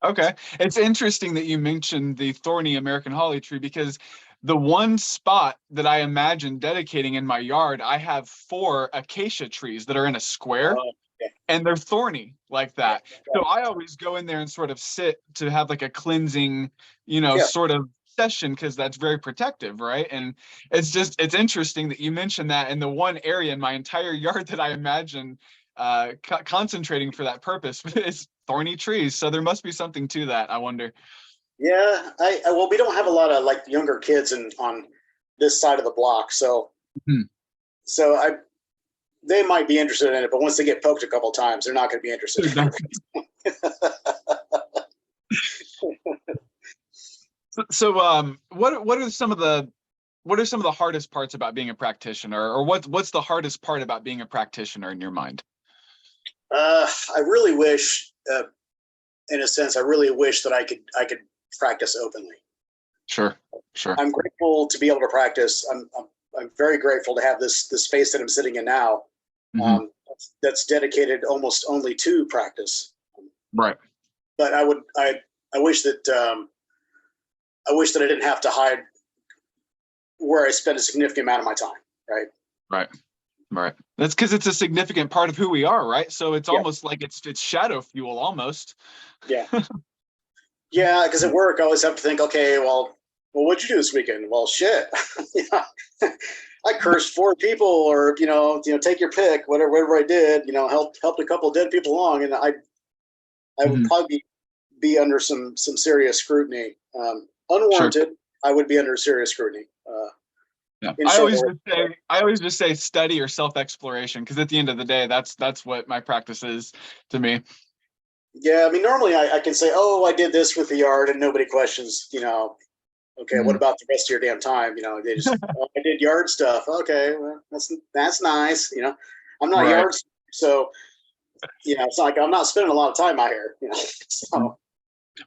Okay. It's interesting that you mentioned the thorny American holly tree because the one spot that I imagine dedicating in my yard, I have 4 acacia trees that are in a square Yeah, and they're thorny like yeah, that. So I always go in there and sort of sit to have like a cleansing, yeah, sort of session because that's very protective, right? And it's interesting that you mentioned that in the one area in my entire yard that I imagine concentrating for that purpose is thorny trees. So there must be something to that, I wonder. yeah. Well, we don't have a lot of like younger kids on this side of the block, Hmm. so they might be interested in it, but once they get poked a couple times, they're not going to be interested. So, what are some of the hardest parts about being a practitioner, or what's the hardest part about being a practitioner in your mind? I really wish, in a sense, I really wish that I could practice openly. Sure, sure. I'm grateful to be able to practice. I'm very grateful to have this space that I'm sitting in now. Hmm. That's dedicated almost only to practice. Right, But I wish that I wish that I didn't have to hide where I spend a significant amount of my time. Right. right, right. That's because it's a significant part of who we are, right? So it's Yeah. almost like it's shadow fuel almost. Yeah. Yeah. Because at work, I always have to think, okay, well, what'd you do this weekend? Well, shit. Yeah. I cursed 4 people, or take your pick, whatever I did. Helped a couple of dead people along, and I would Hmm. probably be under some serious scrutiny, Sure. unwarranted. I would be under serious scrutiny. Yeah. In I short always order. just say I always just say study or self-exploration because at the end of the day, that's what my practice is to me. Yeah, I mean, normally I can say, oh, I did this with the yard, and nobody questions. Okay, what Mhm. about the rest of your damn time? They just, oh, I did yard stuff. Okay, well, that's nice. I'm not Right. yard, so it's not like I'm not spending a lot of time out here. So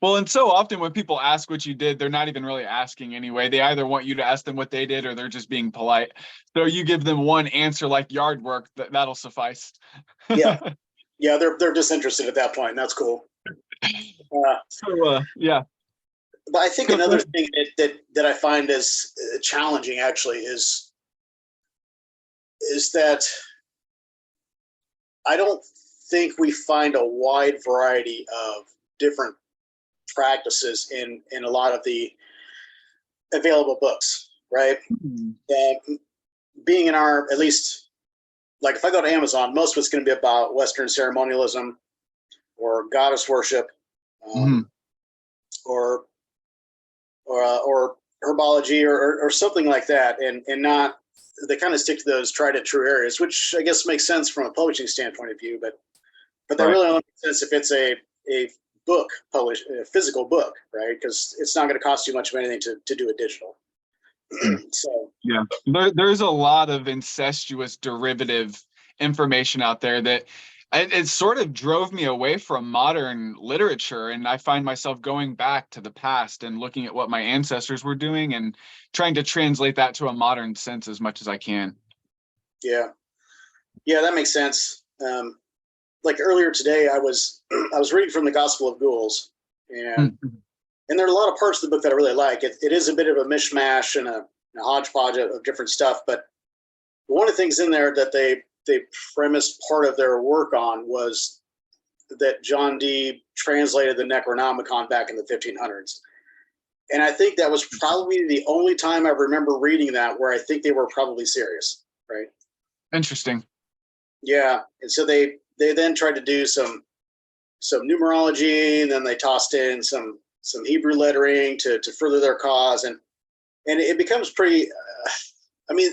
Well, and so often when people ask what you did, they're not even really asking anyway. They either want you to ask them what they did or they're just being polite. So you give them one answer like yard work, that'll suffice. yeah, yeah, they're disinterested at that point, and that's cool. Yeah. But I think Go another ahead. thing that I find is challenging actually is that I don't think we find a wide variety of different practices in a lot of the available books, right? Mhm. Being in our, at least, like if I go to Amazon, most of it's going to be about Western ceremonialism or goddess worship, Mhm. um, or or herbology or something like that, and not, they kind of stick to those tried and true areas, which I guess makes sense from a publishing standpoint of view, but that Right. really only makes sense if it's a book published, a physical book, right? Because it's not going to cost you much of anything to do it digital. Mm. So Yeah. There's a lot of incestuous derivative information out there that it sort of drove me away from modern literature. And I find myself going back to the past and looking at what my ancestors were doing and trying to translate that to a modern sense as much as I can. yeah, yeah, that makes sense. Like earlier today, I was reading from the Gospel of Ghouls, and Mhm. and there are a lot of parts of the book that I really like. It is a bit of a mishmash and a hodgepodge of different stuff. But one of the things in there that they premised part of their work on was that John Dee translated the Necronomicon back in the 1500s. And I think that was probably the only time I remember reading that where I think they were probably serious, right? Interesting. Yeah. And so they then tried to do some numerology, and then they tossed in some Hebrew lettering to further their cause. And it becomes pretty, I mean,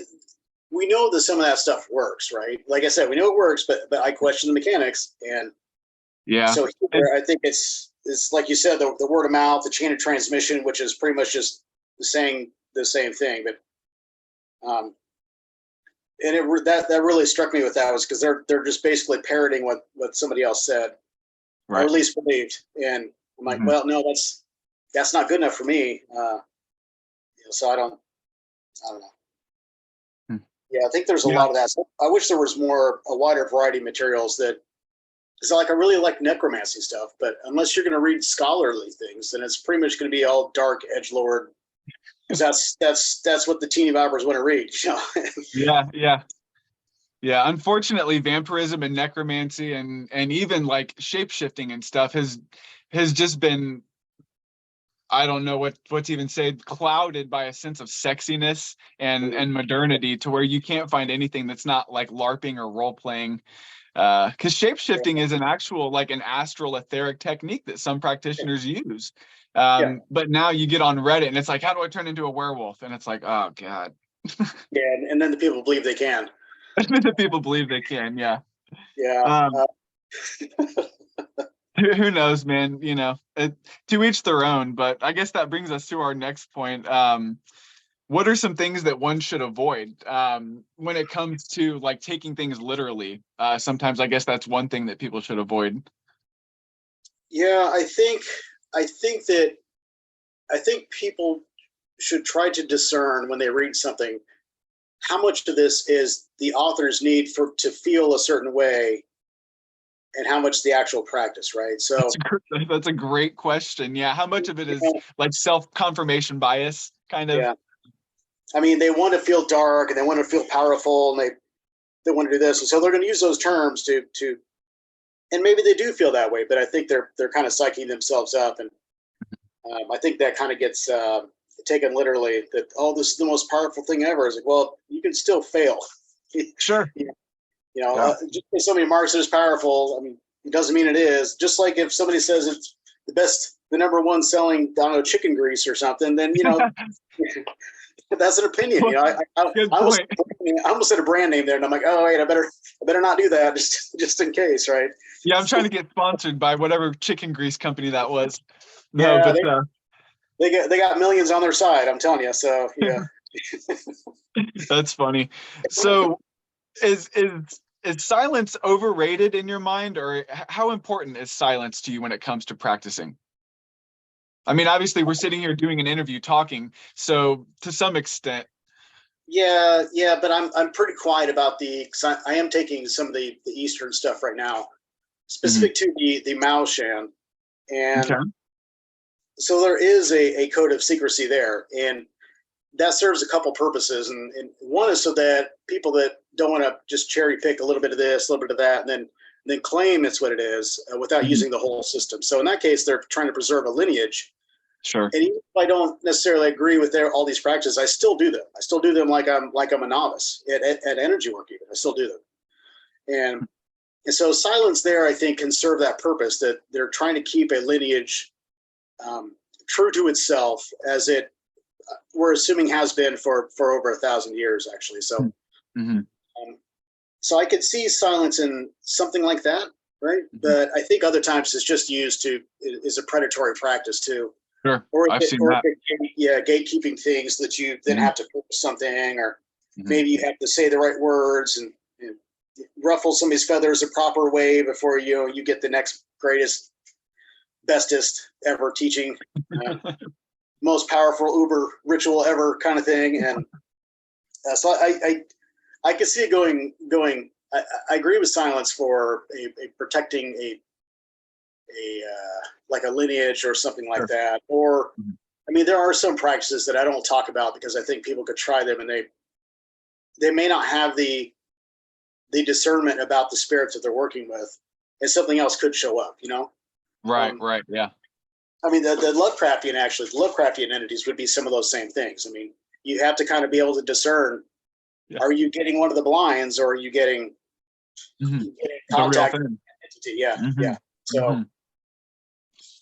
we know that some of that stuff works, right? Like I said, we know it works, but I question the mechanics. And Yeah. so here, I think it's like you said, the word of mouth, the chain of transmission, which is pretty much just saying the same thing. But and that really struck me with that was because they're just basically parroting what somebody else said, Right. or at least believed. And I'm like, well, no, that's not good enough for me. So I don't know. Yeah, I think there's a lot of that. So I wish there was a wider variety of materials that, because I really like necromancy stuff, but unless you're going to read scholarly things, then it's pretty much going to be all dark edgelord. Because that's what the teeny boppers want to read. Yeah. Unfortunately, vampirism and necromancy and even like shape-shifting and stuff has just been, I don't know what to even say, clouded by a sense of sexiness and modernity, to where you can't find anything that's not like LARPing or role-playing. Because shape-shifting is an actual, like, an astral etheric technique that some practitioners use. But now you get on Reddit and it's like, how do I turn into a werewolf? And it's like, oh God. Yeah, and then the people believe they can. The people believe they can, yeah. Yeah. Who knows, man? To each their own. But I guess that brings us to our next point. What are some things that one should avoid when it comes to like taking things literally? Sometimes I guess that's one thing that people should avoid. Yeah, I think people should try to discern when they read something how much of this is the author's need to feel a certain way, and how much the actual practice, right? So that's a great question. Yeah, how much of it is like self-confirmation bias, kind of? Yeah, I mean, they want to feel dark and they want to feel powerful, and they want to do this, and so they're going to use those terms to, and maybe they do feel that way, but I think they're kind of psyching themselves up, and I think that kind of gets taken literally. That this is the most powerful thing ever. It's like, well, you can still fail. Sure. Just because somebody marks it as powerful, I mean, it doesn't mean it is. Just like if somebody says it's the number one selling, I don't know, chicken grease or something, then that's an opinion. I almost said a brand name there, and I'm like, oh wait, I better not do that, just in case, right? Yeah, I'm trying to get sponsored by whatever chicken grease company that was. No, but they got millions on their side. I'm telling you. So yeah, that's funny. So is silence overrated in your mind, or how important is silence to you when it comes to practicing? I mean, obviously we're sitting here doing an interview talking, so to some extent. Yeah, but I'm pretty quiet about because I am taking some of the Eastern stuff right now, specific to the Mao Shan, and so there is a code of secrecy there, and that serves a couple purposes, and one is so that people that don't want to just cherry pick a little bit of this, a little bit of that, and then claim it's what it is without using the whole system. So in that case, they're trying to preserve a lineage. Sure. And even if I don't necessarily agree with all these practices, I still do them. I still do them like I'm a novice at energy work. Even I still do them, and so silence there, I think, can serve that purpose. That they're trying to keep a lineage true to itself, as we're assuming has been for over 1,000 years, actually. So, so I could see silence in something like that, right? But I think other times it's just used is a predatory practice too. Sure. I've seen that. Gatekeeping things that you then have to focus something, or maybe you have to say the right words and ruffle somebody's feathers the proper way before you get the next greatest, bestest ever teaching, most powerful Uber ritual ever kind of thing. And so I can see it going. I agree with silence for a protecting a like a lineage or something like that, or I mean, there are some practices that I don't talk about because I think people could try them and they may not have the discernment about the spirits that they're working with, and something else could show up, you know? Right, right, yeah. I mean, the Lovecraftian entities would be some of those same things. I mean, you have to kind of be able to discern, are you getting one of the blinds, or are you getting, contact the real thing. entity? Yeah, Mm-hmm. yeah. So, Mm-hmm.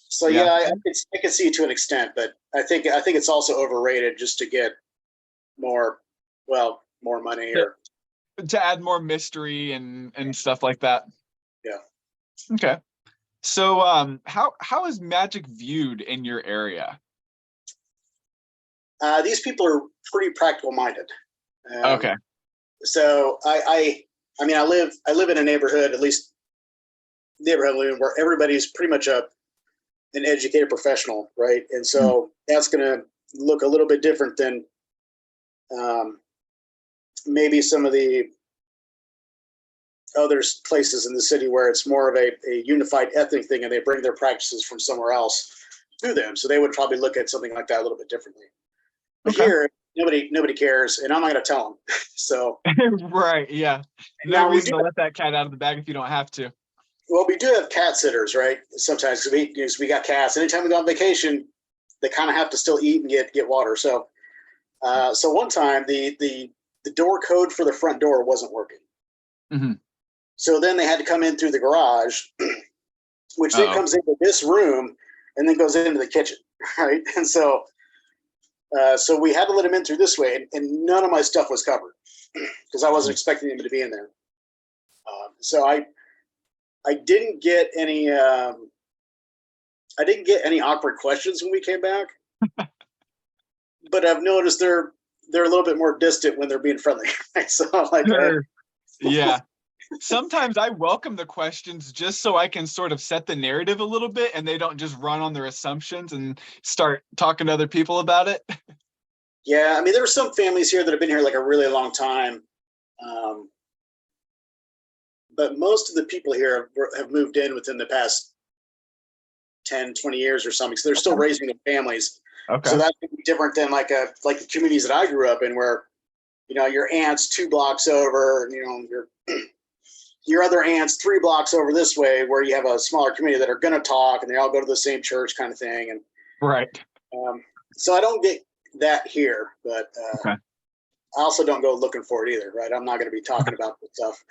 so yeah, I can see it to an extent, but I think it's also overrated just to get more money or to add more mystery and stuff like that. Yeah. Okay. So how is magic viewed in your area? These people are pretty practical minded. Okay. So I mean, I live in a neighborhood, at least neighborhood, where everybody's pretty much an educated professional, right? And so that's going to look a little bit different than maybe some of the other places in the city where it's more of a unified ethnic thing, and they bring their practices from somewhere else to them. So they would probably look at something like that a little bit differently. But here, nobody cares, and I'm not going to tell them. So right, yeah. No reason to let that cat out of the bag if you don't have to. Well, we do have cat sitters, right? Sometimes because we got cats. Anytime we go on vacation, they kind of have to still eat and get water. So, so one time the door code for the front door wasn't working. Mm-hmm. So then they had to come in through the garage, which then comes into this room and then goes into the kitchen, right? And so, so we had to let them in through this way, and none of my stuff was covered because I wasn't expecting them to be in there. So I didn't get any awkward questions when we came back, but I've noticed they're a little bit more distant when they're being friendly. So I'm like, sure. Yeah. Sometimes I welcome the questions just so I can sort of set the narrative a little bit, and they don't just run on their assumptions and start talking to other people about it. Yeah, I mean, there are some families here that have been here like a really long time. But most of the people here have moved in within the past 10, 20 years or something. So they're still raising their families. Okay. So that's different than like the communities that I grew up in, where, you know, your aunt's 2 blocks over, you know, your other aunt's 3 blocks over this way, where you have a smaller community that are going to talk and they all go to the same church kind of thing. And right. So I don't get that here, but I also don't go looking for it either, right? I'm not going to be talking about this stuff.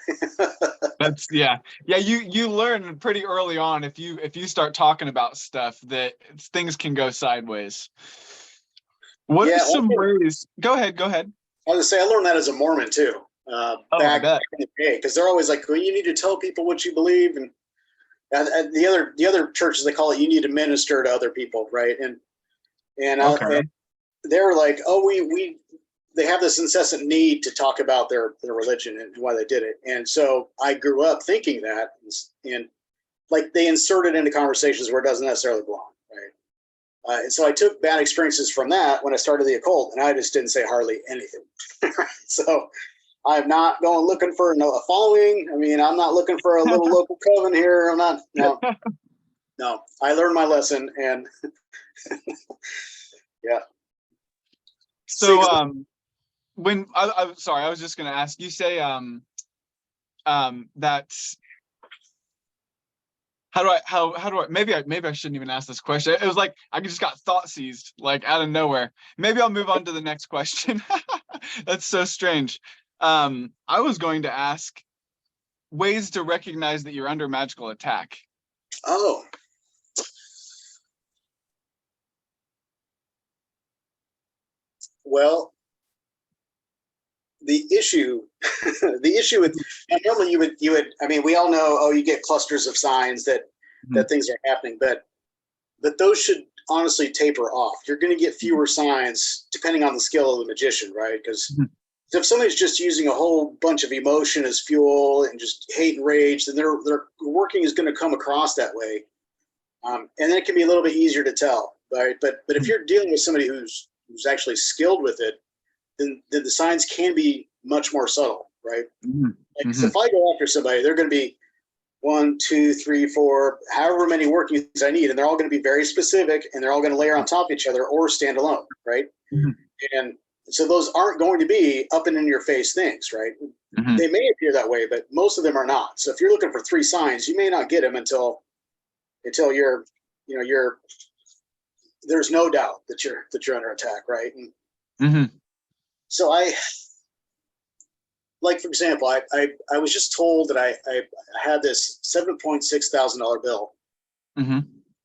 That's yeah. You learn pretty early on if you start talking about stuff that things can go sideways. What are some ways? Go ahead. I was going to say, I learned that as a Mormon too. Back in the day, because they're always like, well, you need to tell people what you believe, and the other churches, they call it, you need to minister to other people, right? And they were like, oh, they have this incessant need to talk about their religion and why they did it. And so I grew up thinking that, and like they insert it into conversations where it doesn't necessarily belong, right? And so I took bad experiences from that when I started the occult, and I just didn't say hardly anything. So I'm not going looking for a following. I mean, I'm not looking for a little local coven here. I'm not, no, I learned my lesson, and yeah. So, when I'm sorry, I was just going to ask, you say, that's, how do I, maybe I shouldn't even ask this question. It was like, I just got thought seized, like out of nowhere. Maybe I'll move on to the next question. That's so strange. I was going to ask ways to recognize that you're under magical attack. Oh. Well, the issue with, normally you would, I mean, we all know, oh, you get clusters of signs that things are happening, but those should honestly taper off. You're going to get fewer signs depending on the skill of the magician, right? Because if somebody's just using a whole bunch of emotion as fuel and just hate and rage, then their working is going to come across that way. And then it can be a little bit easier to tell, right? But if you're dealing with somebody who's actually skilled with it, then the signs can be much more subtle, right? So if I go after somebody, they're going to be 1, 2, 3, 4, however many workings I need, and they're all going to be very specific, and they're all going to layer on top of each other or stand alone, right? Mm-hmm. And so those aren't going to be up and in your face things, right? Mm-hmm. They may appear that way, but most of them are not. So if you're looking for 3 signs, you may not get them until you're, there's no doubt that you're under attack, right? And Mm-hmm. so like, for example, I was just told that I had this $7,600 bill Mm-hmm.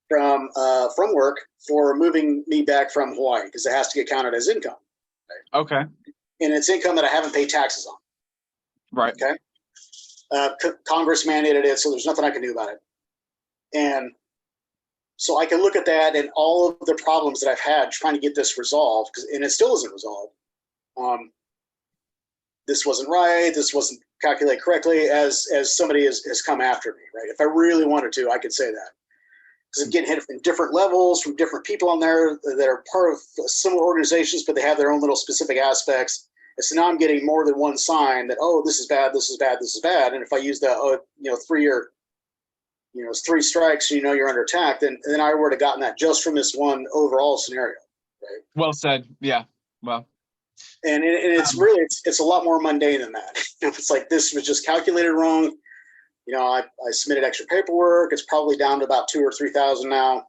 from work for moving me back from Hawaii, because it has to get counted as income. Right? Okay. And it's income that I haven't paid taxes on. Right. Okay. Congress mandated it, so there's nothing I can do about it. And so I can look at that and all of the problems that I've had trying to get this resolved, and it still isn't resolved. This wasn't right. This wasn't calculated correctly, as somebody has come after me, right? If I really wanted to, I could say that. Because I'm getting hit from different levels, from different people on there that are part of similar organizations, but they have their own little specific aspects. And so now I'm getting more than one sign that, oh, this is bad, this is bad, this is bad. And if I use the, 3 strikes, you're under attack, then I would have gotten that just from this one overall scenario, right? Well said. Yeah. Well. And it's really, it's a lot more mundane than that. It's like, this was just calculated wrong. I submitted extra paperwork. It's probably down to about 2,000 or 3,000 now.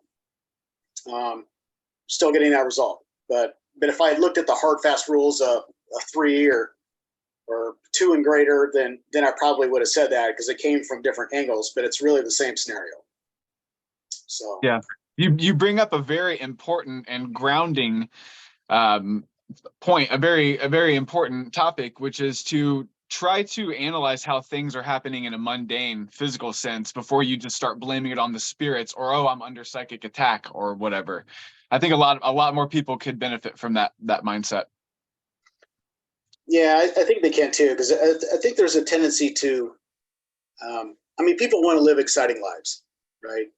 Still getting that result. But if I had looked at the hard, fast rules of a 3 or 2 and greater, then I probably would have said that, because it came from different angles, but it's really the same scenario. So yeah, you bring up a very important and grounding point, a very important topic, which is to try to analyze how things are happening in a mundane physical sense before you just start blaming it on the spirits, or, oh, I'm under psychic attack or whatever. I think a lot more people could benefit from that mindset. Yeah, I think they can too, because I think there's a tendency to, people want to live exciting lives, right?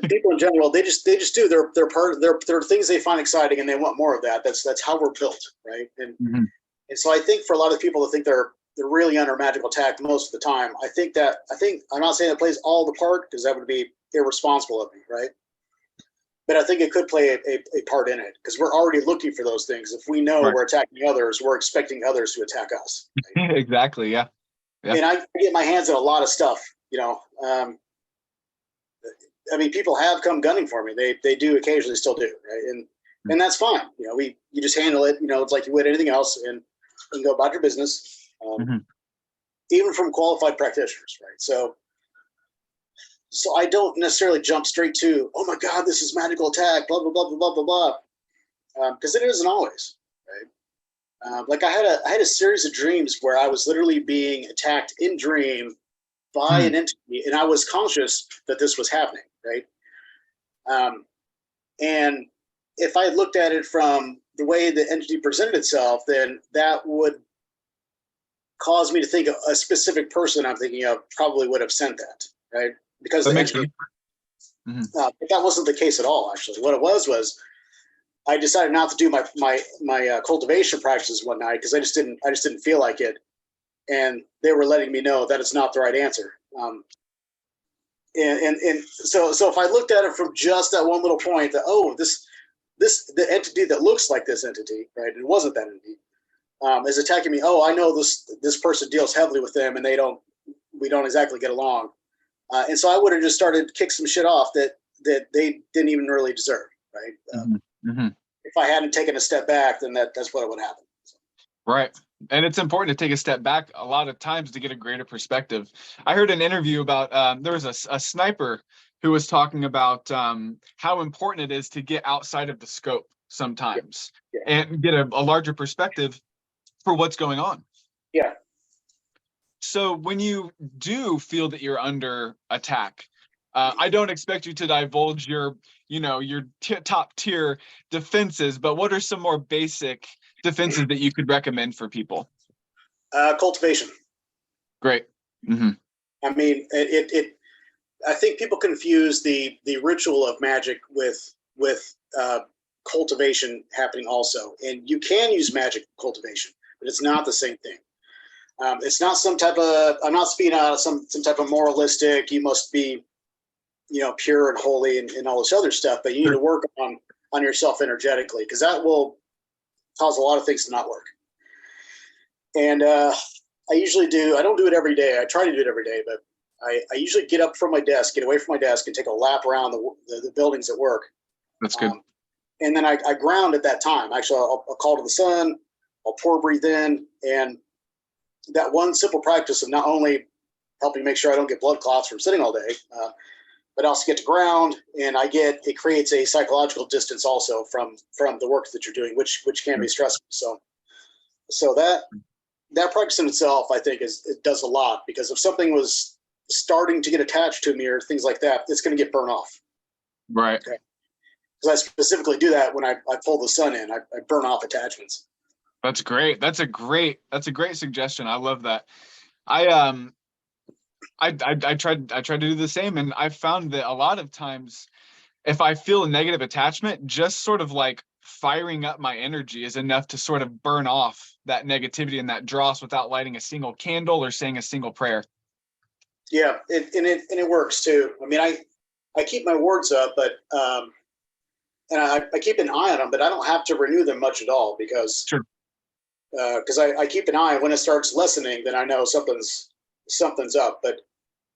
People in general, they just do. They're things they find exciting, and they want more of that. That's how we're built, right? And Mm-hmm. and so I think for a lot of people to think they're really under magical attack most of the time, I think I'm not saying it plays all the part, because that would be irresponsible of me, right? But I think it could play a part in it, because we're already looking for those things. If we know we're attacking others, we're expecting others to attack us. Right? Exactly. Yeah. And I get my hands on a lot of stuff, people have come gunning for me. They do occasionally still do, right? And that's fine. You just handle it. It's like you would anything else, and go about your business. Even from qualified practitioners, right? So I don't necessarily jump straight to, oh my God, this is magical attack, blah blah blah blah blah blah, because it isn't always, right? Like I had a series of dreams where I was literally being attacked in dream by an entity, and I was conscious that this was happening, right? And if I had looked at it from the way the entity presented itself, then that would cause me to think a specific person I'm thinking of probably would have sent that, right? Because the entity, but that wasn't the case at all. Actually, what it was I decided not to do my cultivation practices one night, because I just didn't feel like it, and they were letting me know that it's not the right answer. And so if I looked at it from just that one little point, that, oh, the entity that looks like this entity, right? It wasn't that entity, is attacking me. Oh, I know this person deals heavily with them, and we don't exactly get along. And so I would have just started to kick some shit off that they didn't even really deserve, right? If I hadn't taken a step back, then that's what would happen. Right. And it's important to take a step back a lot of times to get a greater perspective. I heard an interview about, there was a sniper who was talking about how important it is to get outside of the scope sometimes and get a larger perspective for what's going on. Yeah. So when you do feel that you're under attack, I don't expect you to divulge your top tier defenses, but what are some more basic defenses that you could recommend for people? Cultivation. Great. Mm-hmm. I think people confuse the ritual of magic with cultivation happening also, and you can use magic cultivation, but it's not the same thing. It's not some type of, I'm not speaking out of some type of moralistic, you must be, pure and holy and all this other stuff, but you need to work on yourself energetically, because that will cause a lot of things to not work. And I usually do, I don't do it every day. I try to do it every day, but I usually get up from my desk, get away from my desk and take a lap around the buildings at work. That's good. And then I ground at that time. Actually, I'll call to the sun, I'll pour, breathe in. And that one simple practice of not only helping make sure I don't get blood clots from sitting all day, but I also get to ground, and it creates a psychological distance also from the work that you're doing, which can be stressful. So that practice in itself, I think, it does a lot, because if something was starting to get attached to me or things like that, it's going to get burned off. Right. Okay. Because I specifically do that when I pull the sun in. I burn off attachments. That's great. That's a great suggestion. I love that. I tried to do the same, and I found that a lot of times if I feel a negative attachment, just sort of like firing up my energy is enough to sort of burn off that negativity and that dross without lighting a single candle or saying a single prayer. Yeah, it works too. I mean, I keep my words up, but and I keep an eye on them, but I don't have to renew them much at all, because I keep an eye. When it starts lessening, then I know something's up. But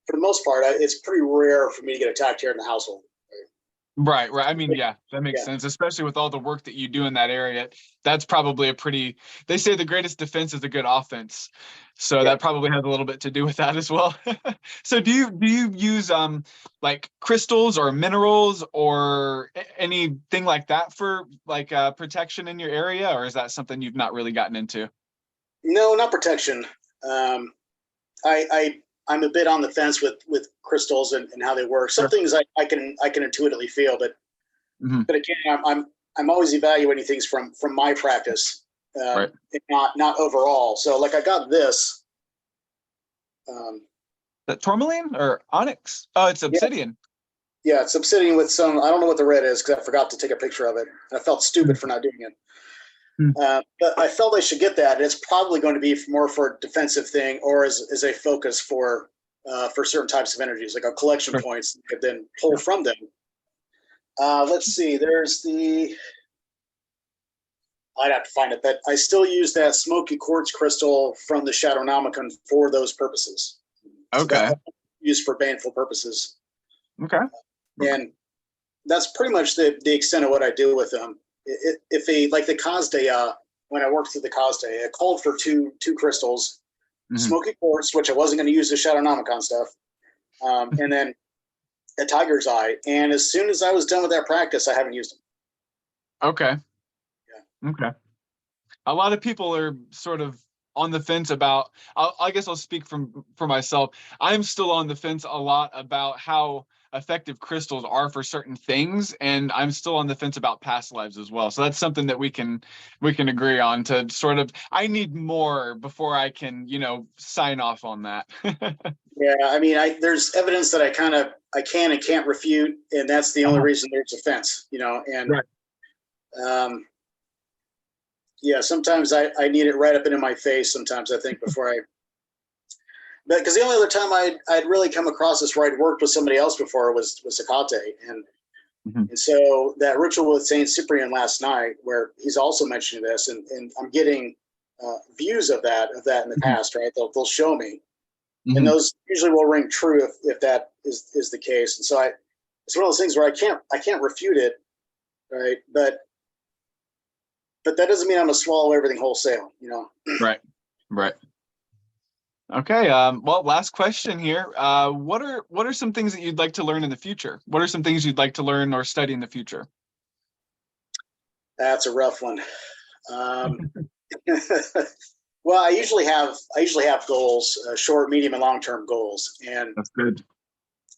for the most part, it's pretty rare for me to get attacked here in the household. Right. I mean, yeah, that makes sense, especially with all the work that you do in that area. That's probably they say the greatest defense is a good offense. So that probably has a little bit to do with that as well. So do you use like crystals or minerals or anything like that for like protection in your area, or is that something you've not really gotten into? No, not protection. I'm a bit on the fence with crystals and how they work. Some things I can intuitively feel, but again, I'm always evaluating things from my practice, not overall. So like I got this. That tourmaline or onyx? Oh, it's obsidian. Yeah, it's obsidian with some, I don't know what the red is because I forgot to take a picture of it. I felt stupid for not doing it. But I felt I should get that. It's probably going to be more for a defensive thing, or as a focus for certain types of energies, like a collection points you could then pull from them. Let's see. There's I'd have to find it, but I still use that smoky quartz crystal from the Shadownomicon for those purposes. Okay. So used for baneful purposes. Okay. And that's pretty much the extent of what I do with them. If like the Kazde, when I worked through the Kazde, I called for two crystals, smoky quartz, which I wasn't going to use the Shadownomicon stuff, and then a tiger's eye. And as soon as I was done with that practice, I haven't used them. Okay. Yeah. Okay. A lot of people are sort of on the fence about, I guess I'll speak for myself. I'm still on the fence a lot about how effective crystals are for certain things, and I'm still on the fence about past lives as well. So that's something that we can agree on, to sort of, I need more before I can, sign off on that. Yeah, I mean, there's evidence that I can and can't refute, and that's the only reason there's a fence, and yeah, sometimes I need it right up into my face. Sometimes I think but because the only other time I'd really come across this where I'd worked with somebody else before was Sakate, and so that ritual with Saint Cyprian last night, where he's also mentioning this, and I'm getting views of that in the past, right? They'll show me, and those usually will ring true if that is the case. And so it's one of those things where I can't refute it, right? But that doesn't mean I'm gonna swallow everything wholesale, Right. Okay. Well, last question here. What are some things that you'd like to learn in the future? What are some things you'd like to learn or study in the future? That's a rough one. Well, I usually have goals, short, medium, and long-term goals, and that's good.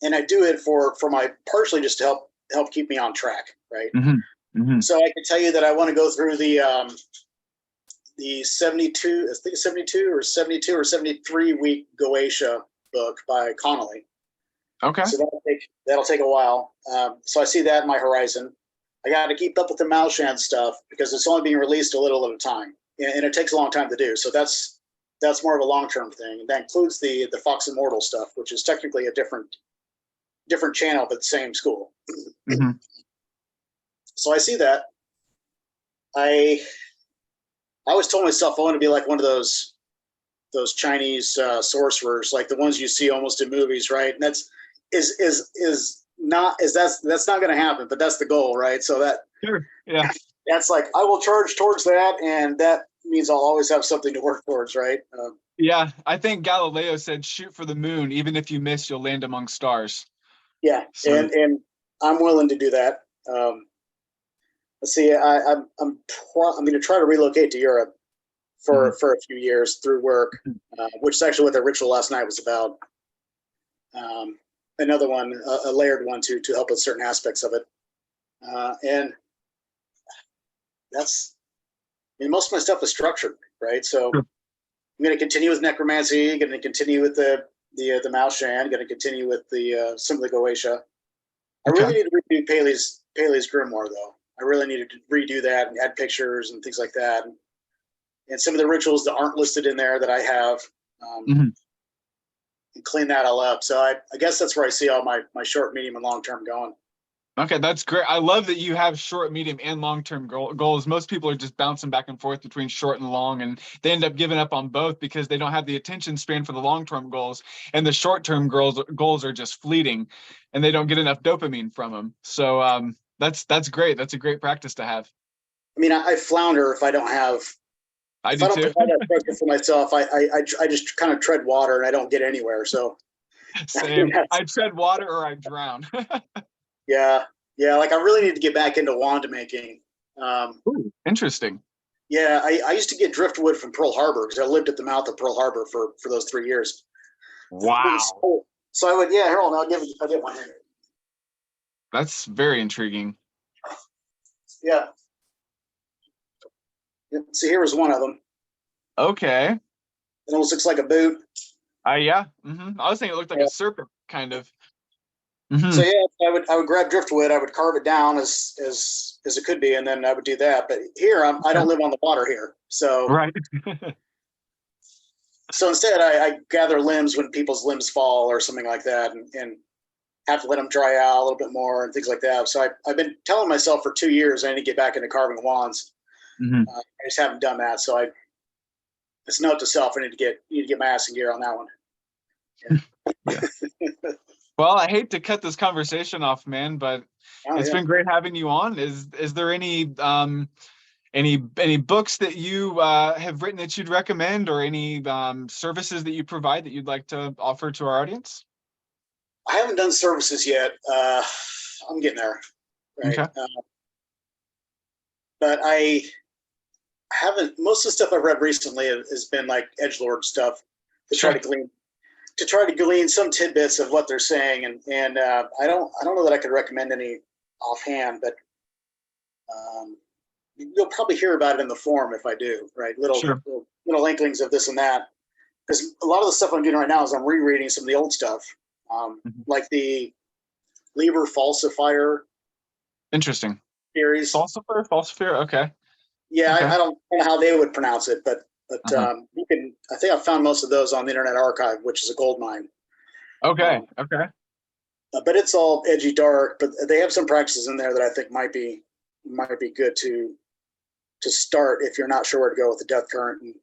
And I do it for my partially just to help keep me on track, right? So I can tell you that I want to go through the 72, I think 72 or 73 week Goetia book by Connolly. Okay. So that'll take a while. So I see that in my horizon. I got to keep up with the Malshan stuff because it's only being released a little at a time, and it takes a long time to do. So that's That's more of a long-term thing. And that includes the Fox Immortal stuff, which is technically a different channel, but the same school. Mm-hmm. So I see that. I always told myself I want to be like one of those Chinese sorcerers, like the ones you see almost in movies, right? And that's not going to happen, but that's the goal, right? So Sure. Yeah. that's like I will charge towards that, and that means I'll always have something to work towards, right? Yeah. I think Galileo said, "Shoot for the moon. Even if you miss, you'll land among stars." Yeah, So and I'm willing to do that. Let's see, I'm going to try to relocate to Europe for a few years through work, which is actually what the ritual last night was about. Another one, a layered one to help with certain aspects of it, and that's. I mean, most of my stuff is structured, right? So sure. I'm going to continue with necromancy. Going to continue with the Malshan. Going to continue with the Simply Goetia. I Okay. really need to redo Paley's Grimoire, though. I really need to redo that and add pictures and things like that, and some of the rituals that aren't listed in there that I have, and clean that all up. So I guess that's where I see all my short, medium, and long term going. Okay, that's great. I love that you have short, medium, and long-term goals. Most people are just bouncing back and forth between short and long, and they end up giving up on both because they don't have the attention span for the long-term goals, and the short-term goals are just fleeting, and they don't get enough dopamine from them. So that's great. That's a great practice to have. I mean, I flounder if I don't have I if do I don't too. provide that structure for myself. I just kind of tread water and I don't get anywhere. So Same. I tread water or I drown. yeah, like I really need to get back into wand making. Ooh, interesting. Yeah, I used to get driftwood from Pearl Harbor because I lived at the mouth of Pearl Harbor for those 3 years. Wow. So I would, yeah, Harold, I'll get one here. That's very intriguing. Yeah. See, here was one of them. Okay. It almost looks like a boot. Yeah. I was thinking it looked like a serpent, kind of. So yeah, I would grab driftwood, I would carve it down as it could be, and then I would do that. But here I don't live on the water here, so Right. so instead I gather limbs when people's limbs fall or something like that, and have to let them dry out a little bit more and things like that. So I've been telling myself for 2 years I need to get back into carving wands. I just haven't done that. So it's note to self, I need to get my ass in gear on that one. Yeah. Well, I hate to cut this conversation off, man, but it's been great having you on. Is there any books that you have written that you'd recommend, or any services that you provide that you'd like to offer to our audience? I haven't done services yet. I'm getting there, right? Okay. But I haven't. Most of the stuff I've read recently has been like edgelord stuff to try to glean some tidbits of what they're saying, and I don't know that I could recommend any offhand, but you'll probably hear about it in the forum if I do, right? Little inklings of this and that, because a lot of the stuff I'm doing right now is I'm rereading some of the old stuff, like the Liber Falsifier. Interesting. Series. Falsifier. Okay. Yeah, okay. I don't know how they would pronounce it, but you can. I think I found most of those on the Internet Archive, which is a gold mine. Okay. But it's all edgy, dark. But they have some practices in there that I think might be good to start if you're not sure where to go with the Death Current and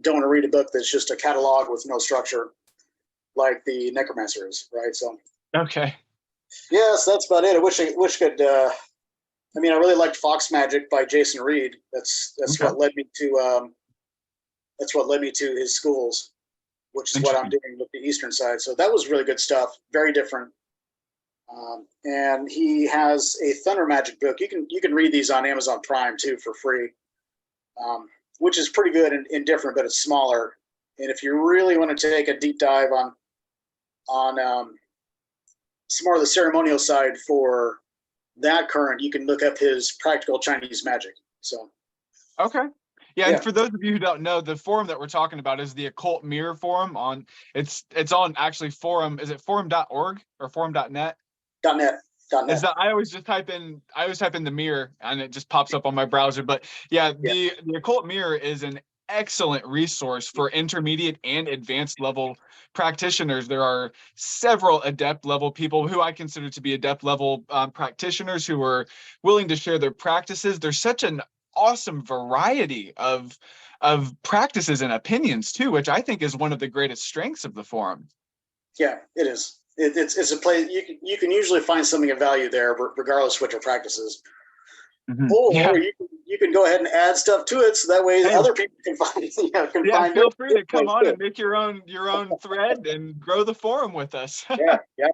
don't want to read a book that's just a catalog with no structure, like the Necromancer is, right? So. Okay. Yes, that's about it. I wish could. I mean, I really liked Fox Magic by Jason Reed. That's what led me to. That's what led me to his schools, which is what I'm doing with the Eastern side. So that was really good stuff. Very different. And he has a Thunder Magic book. You can read these on Amazon Prime too for free, which is pretty good and different, but it's smaller. And if you really want to take a deep dive on some more of the ceremonial side for that current, you can look up his Practical Chinese Magic. So. Okay. Yeah, and for those of you who don't know, the forum that we're talking about is the Occult Mirror forum. It's on actually forum. Is it forum.org or forum.net? .net. Is that I always type in the mirror and it just pops up on my browser. But yeah, the Occult Mirror is an excellent resource for intermediate and advanced level practitioners. There are several adept level people who I consider to be adept level practitioners who are willing to share their practices. There's such an awesome variety of practices and opinions too, which I think is one of the greatest strengths of the forum. Yeah, it is. It's a place you can usually find something of value there, regardless what your practice is. Mhm. Or Yeah. you can go ahead and add stuff to it, so that way Hey. other people can find Yeah, find feel free their to come place on too. and make your own thread and grow the forum with us. Yeah, yeah.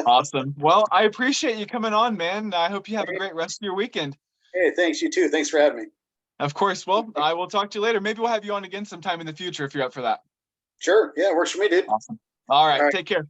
Awesome. Well, I appreciate you coming on, man. I hope you have a great rest of your weekend. Hey, thanks. You too. Thanks for having me. Of course. Well, I will talk to you later. Maybe we'll have you on again sometime in the future if you're up for that. Sure. Yeah, works for me, dude. Awesome. All All right. right. Take care.